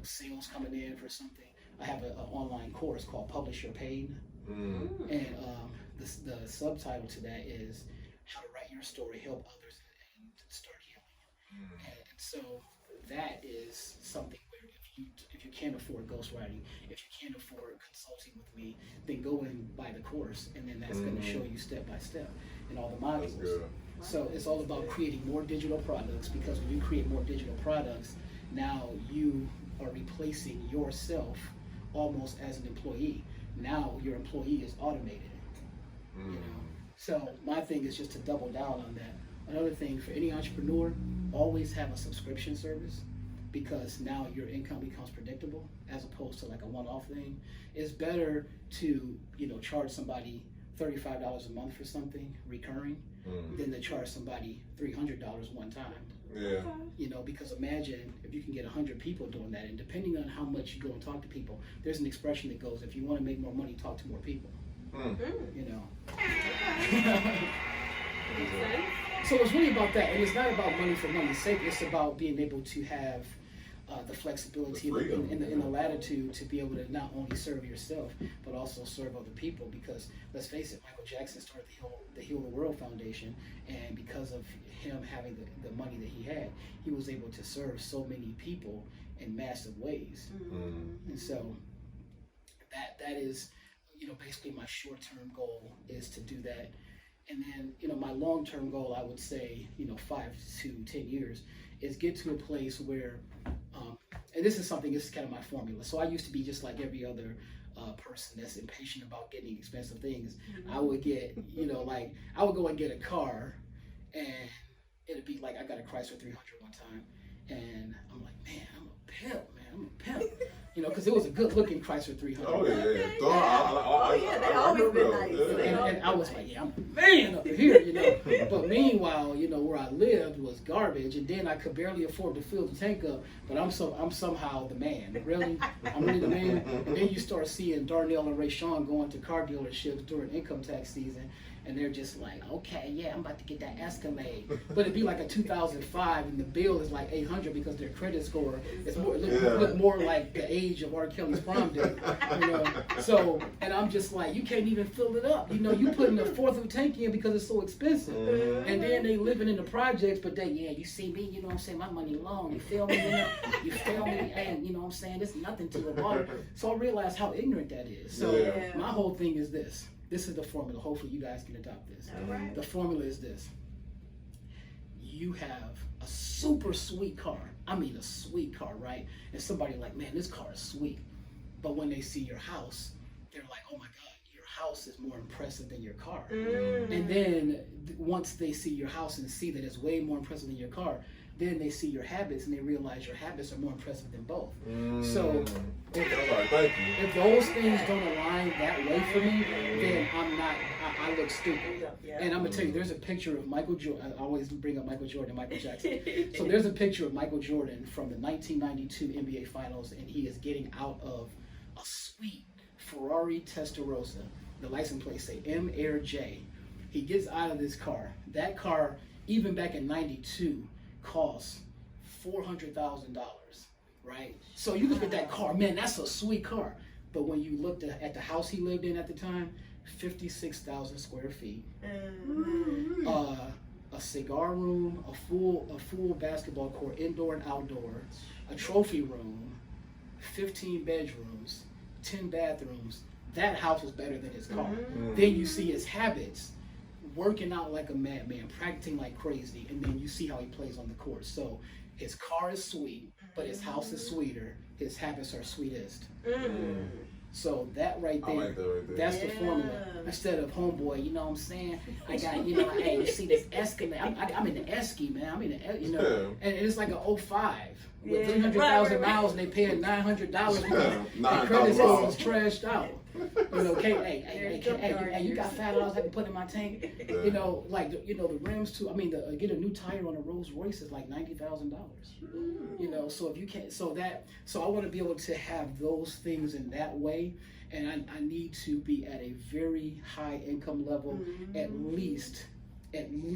sales coming in for something. I have an online course called Publish Your Pain, and the subtitle to that is How to Write Your Story, Help Others, and Start Healing. And so that is something where if you can't afford ghostwriting, if you can't afford consulting with me, then go and buy the course, and then that's going to show you step by step in all the modules. So it's all about creating more digital products, because when you create more digital products, now you are replacing yourself almost as an employee. Now your employee is automated. So my thing is just to double down on that. Another thing for any entrepreneur, always have a subscription service, because now your income becomes predictable as opposed to like a one-off thing. It's better to charge somebody $35 a month for something recurring than to charge somebody $300 one time. Yeah. Because imagine if you can get 100 people doing that, and depending on how much you go and talk to people, there's an expression that goes, if you want to make more money, talk to more people. So it's really about that, and it's not about money for money's sake. It's about being able to have the flexibility and the latitude to be able to not only serve yourself, but also serve other people. Because let's face it, Michael Jackson started the Heal the World Foundation, and because of him having the money that he had, he was able to serve so many people in massive ways. And so that is, basically my short-term goal is to do that. And then, my long-term goal, I would say, 5 to 10 years, is get to a place where, and this is kind of my formula. So I used to be just like every other person that's impatient about getting expensive things. I would get, I would go and get a car, and it'd be like, I got a Chrysler 300 one time, And I'm like, man, I'm a pimp, man. I'm a pimp. You know, because it was a good-looking Chrysler 300. Oh, yeah. They always been nice. Yeah. And I was like, yeah, I'm the man up here, you know. But meanwhile, you know, where I lived was garbage, and then I could barely afford to fill the tank up. But I'm somehow the man. Really, I'm really the man. And then you start seeing Darnell and Rayshawn going to car dealerships during income tax season, and they're just like, okay, yeah, I'm about to get that Escalade. But it'd be like a 2005, and the bill is like 800 because their credit score is more look more like the age of R. Kelly's prom date. You know, so and I'm just like, you can't even fill it up. You know, you putting a fourth of a tank in because it's so expensive. And then they living in the projects, but they, yeah, you see me, you know what I'm saying, my money long. You feel me? You know, you feel me? And you know what I'm saying, there's nothing to it all. So I realized how ignorant that is. So my whole thing is this. This is the formula. Hopefully you guys can adopt this. Right. The formula is this. You have a super sweet car. I mean a sweet car, right? And somebody like, man, this car is sweet. But when they see your house, they're like, oh my God, your house is more impressive than your car. And then once they see your house and see that it's way more impressive than your car, then they see your habits and they realize your habits are more impressive than both. So if those things don't align that way for me, then I look stupid. And I'm gonna tell you, there's a picture of Michael Jordan. I always bring up Michael Jordan and Michael Jackson. So there's a picture of Michael Jordan from the 1992 NBA Finals, and he is getting out of a sweet Ferrari Testarossa. The license plate say M Air J. He gets out of this car. That car, even back in '92, cost $400,000, right? So you look at that car, man, that's a sweet car. But when you looked at the house he lived in at the time, 56,000 square feet, a cigar room, a full basketball court, indoor and outdoor, a trophy room, 15 bedrooms, 10 bathrooms. That house was better than his car. Then you see his habits, working out like a madman, practicing like crazy, and then you see how he plays on the court. So his car is sweet, but his house is sweeter. His habits are sweetest. So that right there, like that right there. That's the formula. Instead of homeboy, you know what I'm saying? I got, you know, hey, you see this Escalade? I'm in the Esky, man. I'm in the, you know, and it's like a 05 with 300,000 miles, and they paying $900 because their credit score was trashed out. You know, hey, you got $5 I can put in my tank. You know, like the rims too. I mean, get a new tire on a Rolls Royce is like $90,000. You know, so if you can't, so I want to be able to have those things in that way, and I need to be at a very high income level, at least $5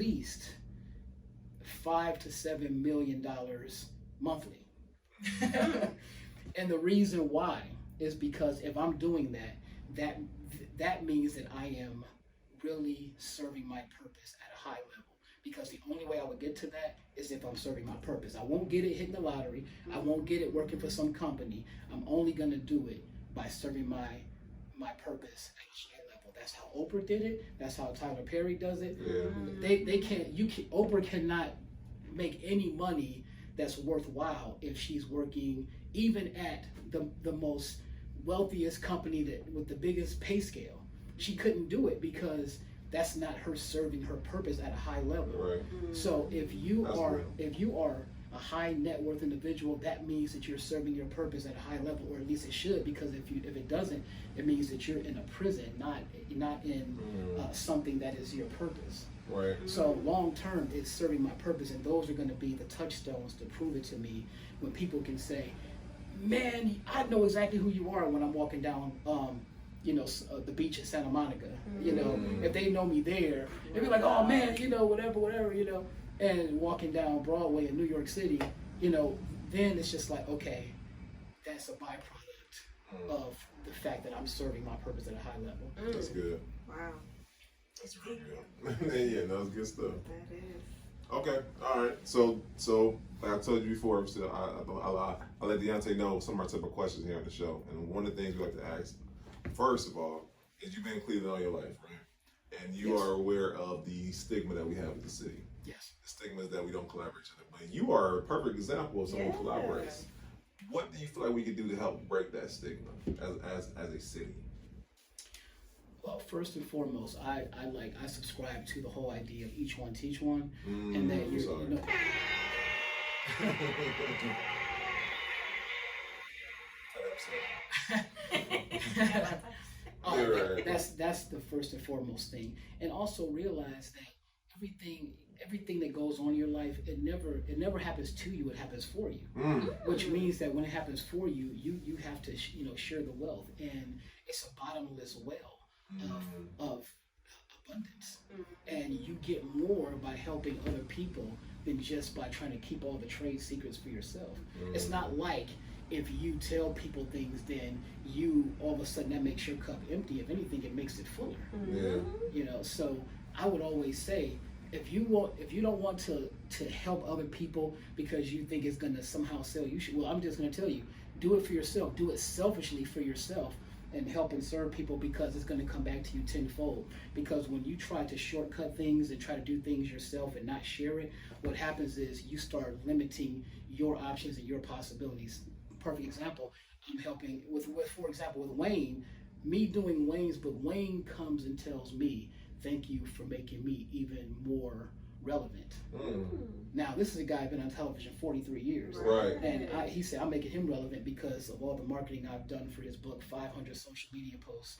to $7 million monthly. And the reason why is because if I'm doing that means that I am really serving my purpose at a high level. Because the only way I would get to that is if I'm serving my purpose. I won't get it hitting the lottery. I won't get it working for some company. I'm only gonna do it by serving my purpose at a high level. That's how Oprah did it. That's how Tyler Perry does it. Oprah cannot make any money that's worthwhile if she's working even at the most wealthiest company with the biggest pay scale. She couldn't do it because that's not her serving her purpose at a high level. Right. So if you are a high net worth individual, that means that you're serving your purpose at a high level, or at least it should, because if it doesn't, it means that you're in a prison, not in something that is your purpose. Right. So long term, it's serving my purpose, and those are going to be the touchstones to prove it to me when people can say, man, I know exactly who you are when I'm walking down the beach at Santa Monica. You know, if they know me there, they'll be like, oh man, you know, whatever, you know. And walking down Broadway in New York City, you know, then it's just like, okay, that's a byproduct of the fact that I'm serving my purpose at a high level. That's good. Wow. That's really good. Yeah, that was good stuff. That is. Okay, all right. So like I told you before, I let Deante know some of our type of questions here on the show. And one of the things we like to ask, first of all, is you've been in Cleveland all your life, right? And you are aware of the stigma that we have in the city. Yes. The stigma is that we don't collaborate with each other. But you are a perfect example of someone who collaborates. What do you feel like we can do to help break that stigma as a city? Well, first and foremost, I subscribe to the whole idea of each one teach one, and that you know. Right. That's the first and foremost thing, and also realize that everything that goes on in your life, it never happens to you, it happens for you. Which means that when it happens for you, you have to share the wealth, and it's a bottomless well of abundance, and you get more by helping other people than just by trying to keep all the trade secrets for yourself. It's not like if you tell people things, then you all of a sudden that makes your cup empty. If anything, it makes it fuller. So I would always say, if you don't want to help other people because you think it's gonna somehow sell you, well, I'm just gonna tell you, do it for yourself. Do it selfishly for yourself, and help and serve people, because it's gonna come back to you tenfold. Because when you try to shortcut things and try to do things yourself and not share it, what happens is you start limiting your options and your possibilities. Perfect example, I'm helping with for example, with Wayne, me doing Wayne's book, Wayne comes and tells me, thank you for making me even more relevant. Now, this is a guy who's been on television 43 years. Right. And he said, I'm making him relevant because of all the marketing I've done for his book, 500 social media posts,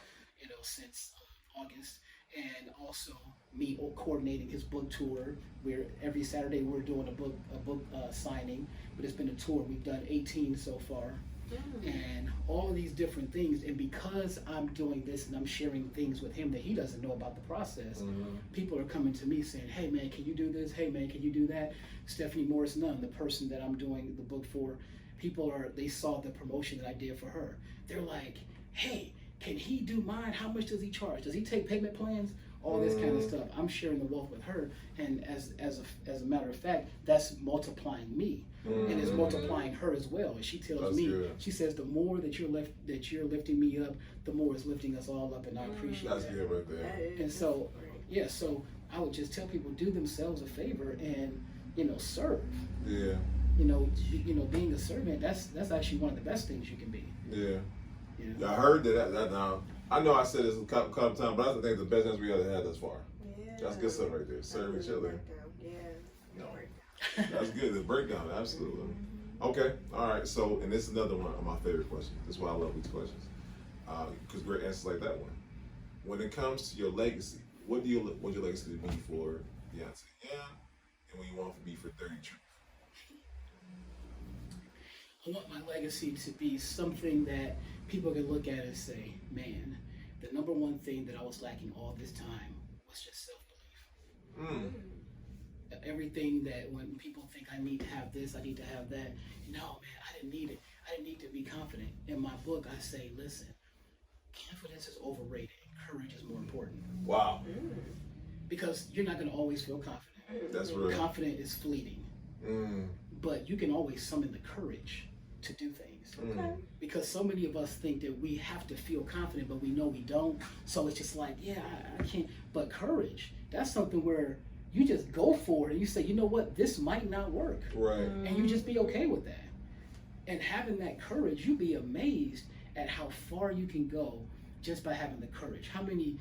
since August. And also me coordinating his book tour, where every Saturday we're doing a book signing, but it's been a tour. We've done 18 so far. And all of these different things, and because I'm doing this and I'm sharing things with him that he doesn't know about the process, people are coming to me saying, hey man, can you do this? Hey man, can you do that? Stephanie Morris Nunn, the person that I'm doing the book for, they saw the promotion that I did for her. They're like, hey, can he do mine? How much does he charge? Does he take payment plans? All this kind of stuff. I'm sharing the wealth with her, and as a matter of fact, that's multiplying me, and it's multiplying her as well. And she tells That's me, good. she says, the more that you're lifting me up, the more it's lifting us all up, and I appreciate That's that. good right there. And so, so I would just tell people, do themselves a favor and serve. Yeah. Being a servant, that's actually one of the best things you can be. Yeah. Yeah. I heard that now. I know I said this a couple of times, but I think the best answer we ever had thus far. Yeah. That's good stuff right there. Serving each other. Yeah. No. That's good. The breakdown, absolutely. Okay, all right. So, and this is another one of my favorite questions. This is why I love these questions, because great answers like that one. When it comes to your legacy, what do you want your legacy to be for Deante Young, and what you want it to be for Dirty Truth? I want my legacy to be something that people can look at and say, man, the number one thing that I was lacking all this time was just self-belief. Everything that when people think I need to have this, I need to have that, no, man, I didn't need it. I didn't need to be confident. In my book, I say, listen, confidence is overrated. Courage is more important. Wow. Because you're not going to always feel confident. That's real. Confident is fleeting. But you can always summon the courage to do things. Because so many of us think that we have to feel confident, but we know we don't. So it's just like, yeah, I can't. But courage, that's something where you just go for it and you say, you know what, this might not work. Right. And you just be okay with that. And having that courage, you'd be amazed at how far you can go just by having the courage. How many,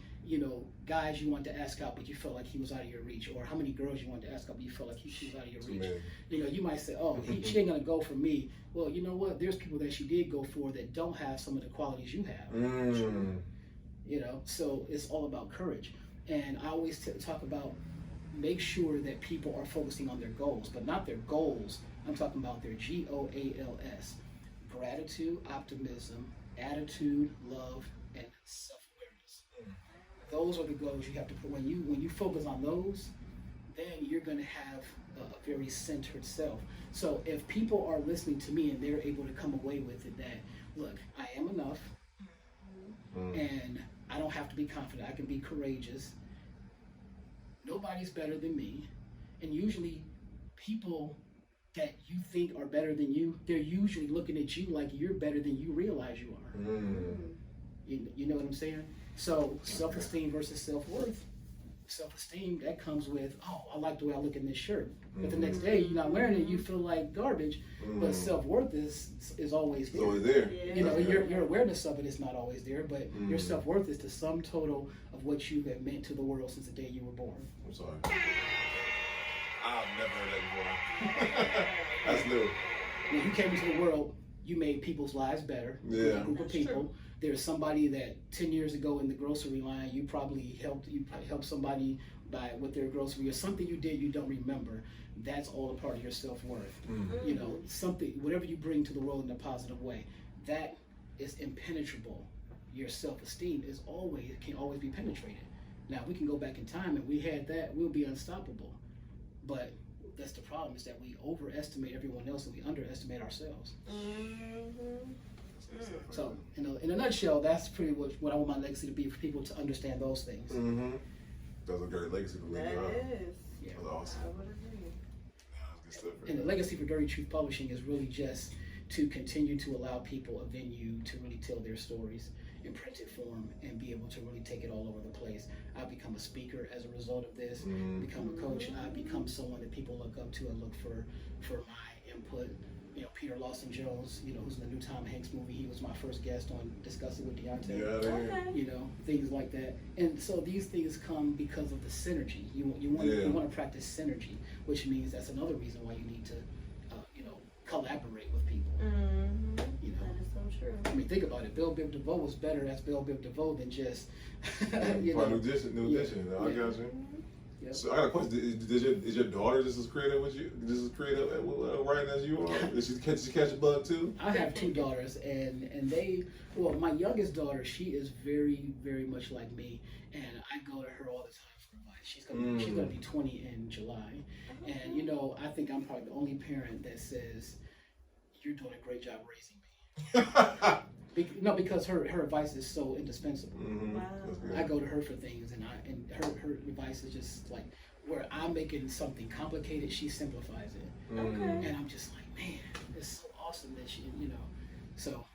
guys you want to ask out, but you felt like he was out of your reach, or how many girls you want to ask out, but you felt like she was out of your reach. You might say, oh, she ain't gonna go for me. Well, you know what? There's people that she did go for that don't have some of the qualities you have. So it's all about courage. And I always talk about, make sure that people are focusing on their goals, but not their goals. I'm talking about their GOALS: gratitude, optimism, attitude, love, and self-awareness. Those are the goals you have to put. When you focus on those, then you're going to have a very centered self. So if people are listening to me and they're able to come away with it that, look, I am enough, and I don't have to be confident. I can be courageous. Nobody's better than me. And usually people that you think are better than you, they're usually looking at you like you're better than you realize you are. You know what I'm saying? So self-esteem versus self-worth. Self-esteem, that comes with, oh, I like the way I look in this shirt. But the next day you're not wearing it, you feel like garbage. But self-worth is always there. It's always there. Your awareness of it is not always there, but your self-worth is the sum total of what you have meant to the world since the day you were born. I'm sorry. I've never heard that before. That's new. When you came into the world, you made people's lives better. Yeah. A group of people. There's somebody that 10 years ago in the grocery line, you probably helped somebody with their grocery, or something you did you don't remember. That's all a part of your self-worth. You know, something, whatever you bring to the world in a positive way, that is impenetrable. Your self-esteem can always be penetrated. Now, we can go back in time and we had that, we'll be unstoppable. But that's the problem, is that we overestimate everyone else and we underestimate ourselves. So, in a nutshell, that's pretty much what I want my legacy to be, for people to understand those things. That's a great legacy to leave That around. is. Yeah. That's awesome. I would agree. That's good stuff. And the legacy for Dirty Truth Publishing is really just to continue to allow people a venue to really tell their stories in printed form and be able to really take it all over the place. I've become a speaker as a result of this, become a coach, and I've become someone that people look up to and look for my input. You know, Peter Lawson Jones, you know, who's in the new Tom Hanks movie, he was my first guest on Discussing with Deante. Yeah, You know, things like that. And so these things come because of the synergy. You want to practice synergy, which means that's another reason why you need to, collaborate with people. You know, That is so true. I mean, think about it. Bell Biv DeVoe was better as Bell Biv DeVoe than just, New edition. I got you. Yep. So I got a question. Is your daughter just as creative with you? Just as creative at writing as you are? Did she catch a bug too? I have two daughters, and my youngest daughter, she is very, very much like me, and I go to her all the time for advice. She's gonna be 20 in July, and you know, I think I'm probably the only parent that says, "You're doing a great job raising me." Because her advice is so indispensable. Wow. I go to her for things, and her advice is just like, where I'm making something complicated, she simplifies it. Okay. And I'm just like, man, it's so awesome that she, you know. So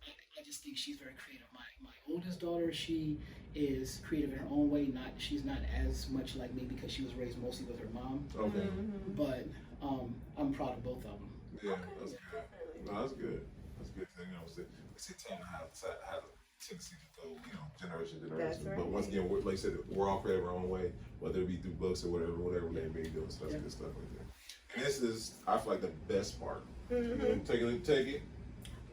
I just think she's very creative. My oldest daughter, she is creative in her own way. She's not as much like me because she was raised mostly with her mom. Okay. But I'm proud of both of them. Yeah, that's good. No, that's good. That's good. You know, we tend to have a tendency to go, generation to generation. That's right. But once again, like I said, we're all creative our own way, whether it be through books or whatever they may do. So that's good stuff right there. And this is, I feel like, the best part. Take it.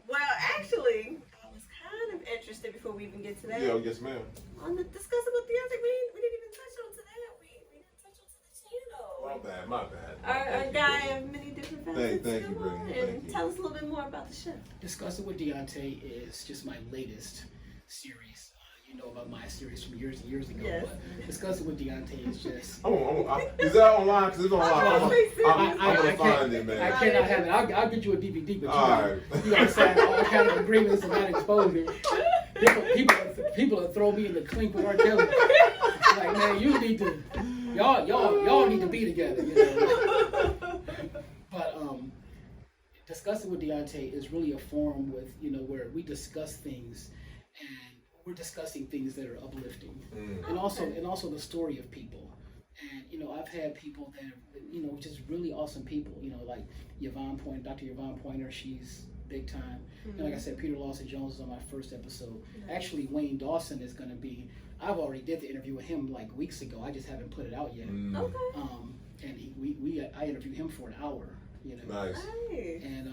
Well, actually, I was kind of interested before we even get to that. Yeah, yes, ma'am. On the discussing with Deante, we didn't even touch on to that. We didn't touch on to the channel. My bad. Our guy of many different facets. Thank you, Come on Brittany. and Thank you. tell us a little bit more about the show. Discussing with Deante is just my latest series. You know about my series from years and years ago, Yes. but Discussing with Deante is just. Is that online? Because it's online. I'm going to find it, man. I cannot have it. I'll get you a DVD, but Alright. you gotta sign all kind of agreements and not expose me. People will throw me in the clink with R. Kelly. Like, man, you need to, y'all need to be together, you know. But Discussing with Deante is really a forum with, where we discuss things, and we're discussing things that are uplifting, and also the story of people. And I've had people that are, just really awesome people. Like Dr. Yvonne Pointer, she's big time. And like I said, Peter Lawson Jones is on my first episode. Actually, Wayne Dawson is going to be. I've already did the interview with him like weeks ago. I just haven't put it out yet. Okay. And I interviewed him for an hour. Nice. Nice. And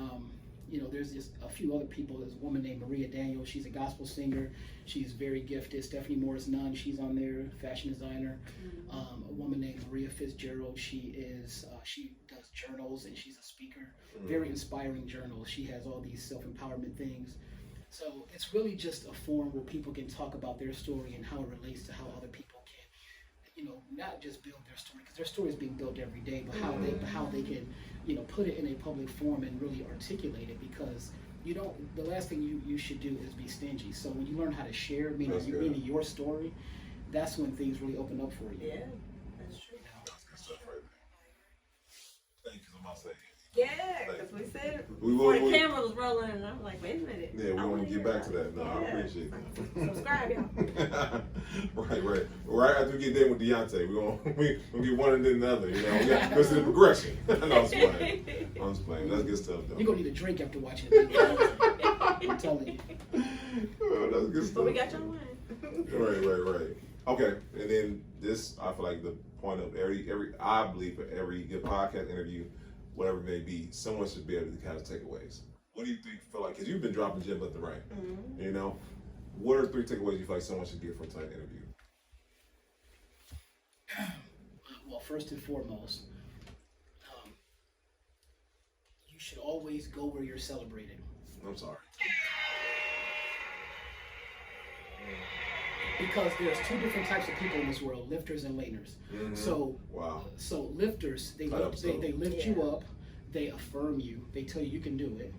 there's just a few other people. There's a woman named Maria Daniels. She's a gospel singer. She's very gifted. Stephanie Morris Nunn, she's on there, fashion designer. A woman named Maria Fitzgerald. She does journals and she's a speaker. Very inspiring journals. She has all these self-empowerment things. So it's really just a forum where people can talk about their story and how it relates to how other people can, not just build their story, because their story is being built every day, but how they can, put it in a public forum and really articulate it, because the last thing you should do is be stingy. So when you learn how to share, meaning your story, that's when things really open up for you. Yeah, that's true. That's good stuff right there. Thank you so much. Yeah, because we said We before will- the camera was rolling, and I'm like, wait a minute. Yeah, we I want wanna to get hear back to that. No, I Yeah. appreciate that. Subscribe, y'all. Right. Right after we get done with Deante, we get one and then the other. We got to the progression. No, I'm just playing. That's good stuff, though. You're going to need a drink after watching it. I'm telling you. Oh, that's good stuff. But we got your line. Right. Okay, and then this, I feel like the point of I believe for every good podcast interview, whatever it may be, someone should be able to kind of takeaways. What do you feel like? Because you've been dropping gems left and right. You know, what are 3 takeaways you feel like someone should get from a tight interview? Well, first and foremost, you should always go where you're celebrated. I'm sorry. Because there's 2 different types of people in this world: lifters and laners. So, so lifters, they lift you up, they affirm you, they tell you can do it,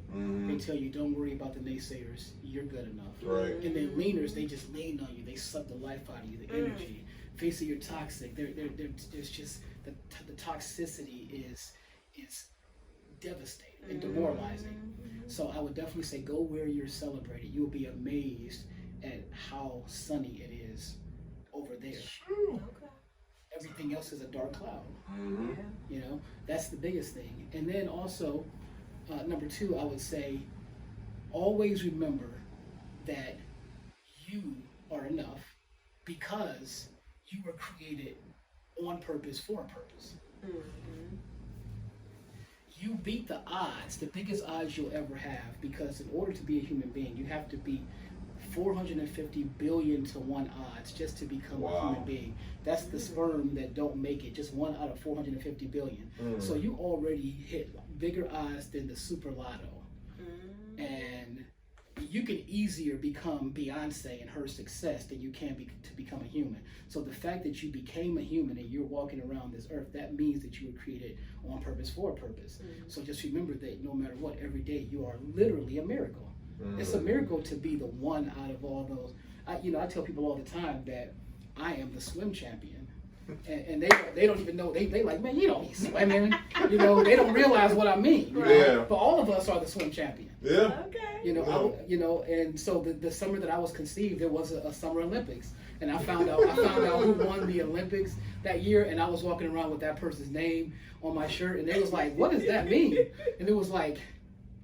they tell you don't worry about the naysayers, you're good enough. Right. And then leaners, they just lean on you, they suck the life out of you, the energy. Face it, you're toxic. There's just the toxicity is devastating and demoralizing. So I would definitely say go where you're celebrated. You'll be amazed at how sunny it is over there. Everything else is a dark cloud. You know, that's the biggest thing. And then also, number 2, I would say, always remember that you are enough because you were created on purpose for a purpose. You beat the odds, the biggest odds you'll ever have, because in order to be a human being, you have to beat 450 billion to 1 odds just to become a human being. That's the sperm that don't make it, just 1 out of 450 billion. So you already hit bigger odds than the super lotto. And you can easier become Beyonce and her success than you can to become a human. So the fact that you became a human and you're walking around this earth, that means that you were created on purpose for a purpose. So just remember that no matter what, every day you are literally a miracle. It's a miracle to be the one out of all those. I tell people all the time that I am the swim champion. And they don't even know. They like, man, you don't be swimming. You know, they don't realize what I mean. You know? But all of us are the swim champion. You know, and so the summer that I was conceived, there was a Summer Olympics, and I found out who won the Olympics that year, and I was walking around with that person's name on my shirt, and they was like, "What does that mean?" And it was like,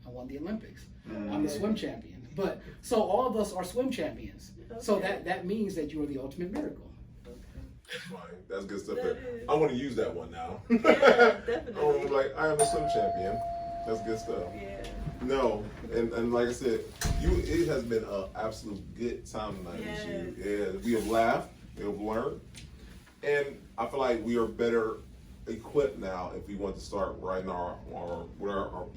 "I won the Olympics. I'm the swim champion." But so all of us are swim champions. So that means that you are the ultimate miracle. That's fine. That's good stuff. I want to use that one now. Yeah, definitely. I'm like, I am a swim champion. That's good stuff. Yeah. No, and like I said, it has been an absolute good time tonight with you. Yeah, we have laughed, we have learned, and I feel like we are better equipped now if we want to start writing our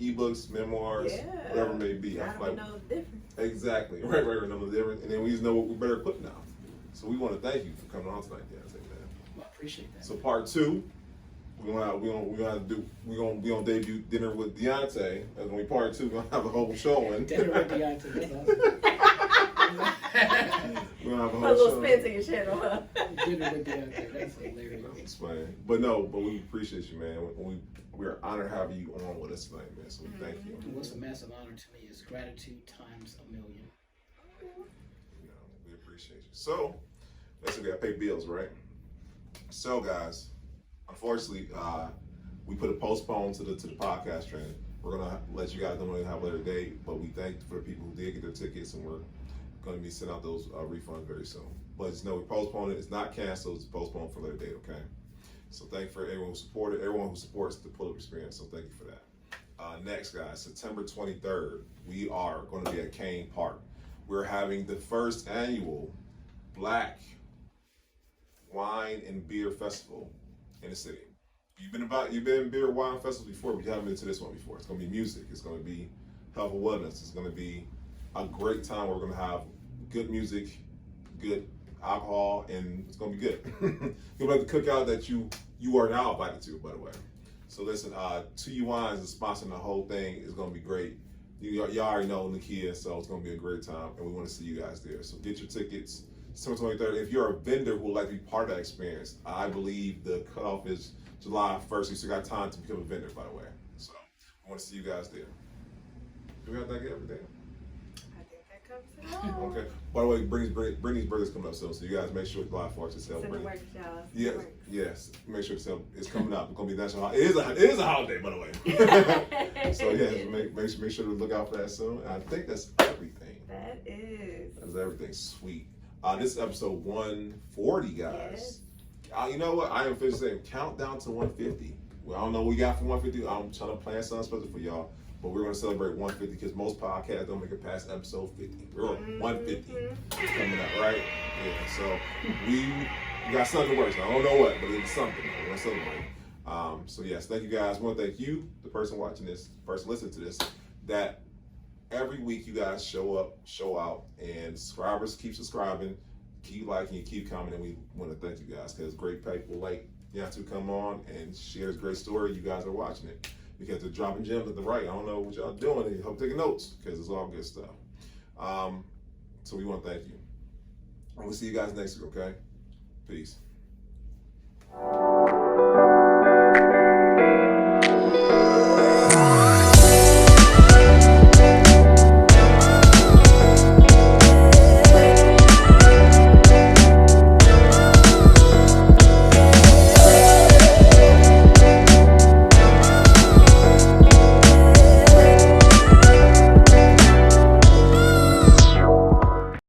ebooks, memoirs, whatever it may be. I feel like know the difference. Exactly. Right, know the difference, and then we just know we're better equipped now. So we want to thank you for coming on tonight, Deante, man. Well, I appreciate that. So part 2, we're gonna debut Dinner with Deante. And when we part 2, we're gonna have a whole showing. Dinner with Deante. We're gonna have a A whole little show. spin to your channel, huh? Dinner with Deante. That's hilarious. It's funny. But we appreciate you, man. We're honored to have you on with us tonight, man. So we thank you. And what's a massive honor to me is gratitude times a million. We appreciate you. So, let's gotta pay bills, right? So, guys, unfortunately, we put a postpone to the podcast training. We're gonna let you guys know when we have a later date, but we thank for the people who did get their tickets, and we're gonna be sending out those refunds very soon. But just know we postponed it. It's not canceled. It's postponed for a later date. Okay. So thank you for everyone who supported, everyone who supports the pull-up experience. So thank you for that. Next, guys, September 23rd, we are going to be at Kane Park. We're having the first annual Black Wine and Beer Festival in the city. You've been in beer wine festivals before, but you haven't been to this one before. It's going to be music. It's going to be health and wellness. It's going to be a great time. We're going to have good music, good alcohol, and it's going to be good. You'll have the cookout that you are now invited to, by the way. So listen, 2U Wines is sponsoring the whole thing. It's going to be great. Y'all already know Nakia, so it's going to be a great time, and we want to see you guys there. So get your tickets. September 23rd. If you're a vendor who would like to be part of that experience, I believe the cutoff is July 1st. You still got time to become a vendor, by the way. So I want to see you guys there. Do we have that everything? I think that covers it all. Okay. By the way, Brittany's birthday's coming up soon, so you guys make sure July 4th to sell Send the Brittany. work, y'all. Yes, yes. Make sure to sell. It's coming up. It's gonna be national. It is a holiday, by the way. So yeah, make sure to look out for that soon. And I think that's everything. That is. That's everything. Sweet. This is episode 140, guys. You know what? I am officially saying countdown to 150. Well, I don't know what we got for 150. I'm trying to plan something special for y'all. But we're going to celebrate 150 because most podcasts don't make it past episode 50. We're on 150 coming up, right? Yeah, so we got something to work on. I don't know what, but it's something. We're going to celebrate. So yes, thank you guys. I want to thank you, the person watching this, the person listening to this, that every week you guys show up, show out, and subscribers keep subscribing, keep liking, keep commenting. We want to thank you guys because great people like Deante come on and share this great story. You guys are watching it because they're dropping gems at the right. I don't know what y'all doing. I hope taking notes because it's all good stuff. So we want to thank you. And we'll see you guys next week, okay? Peace.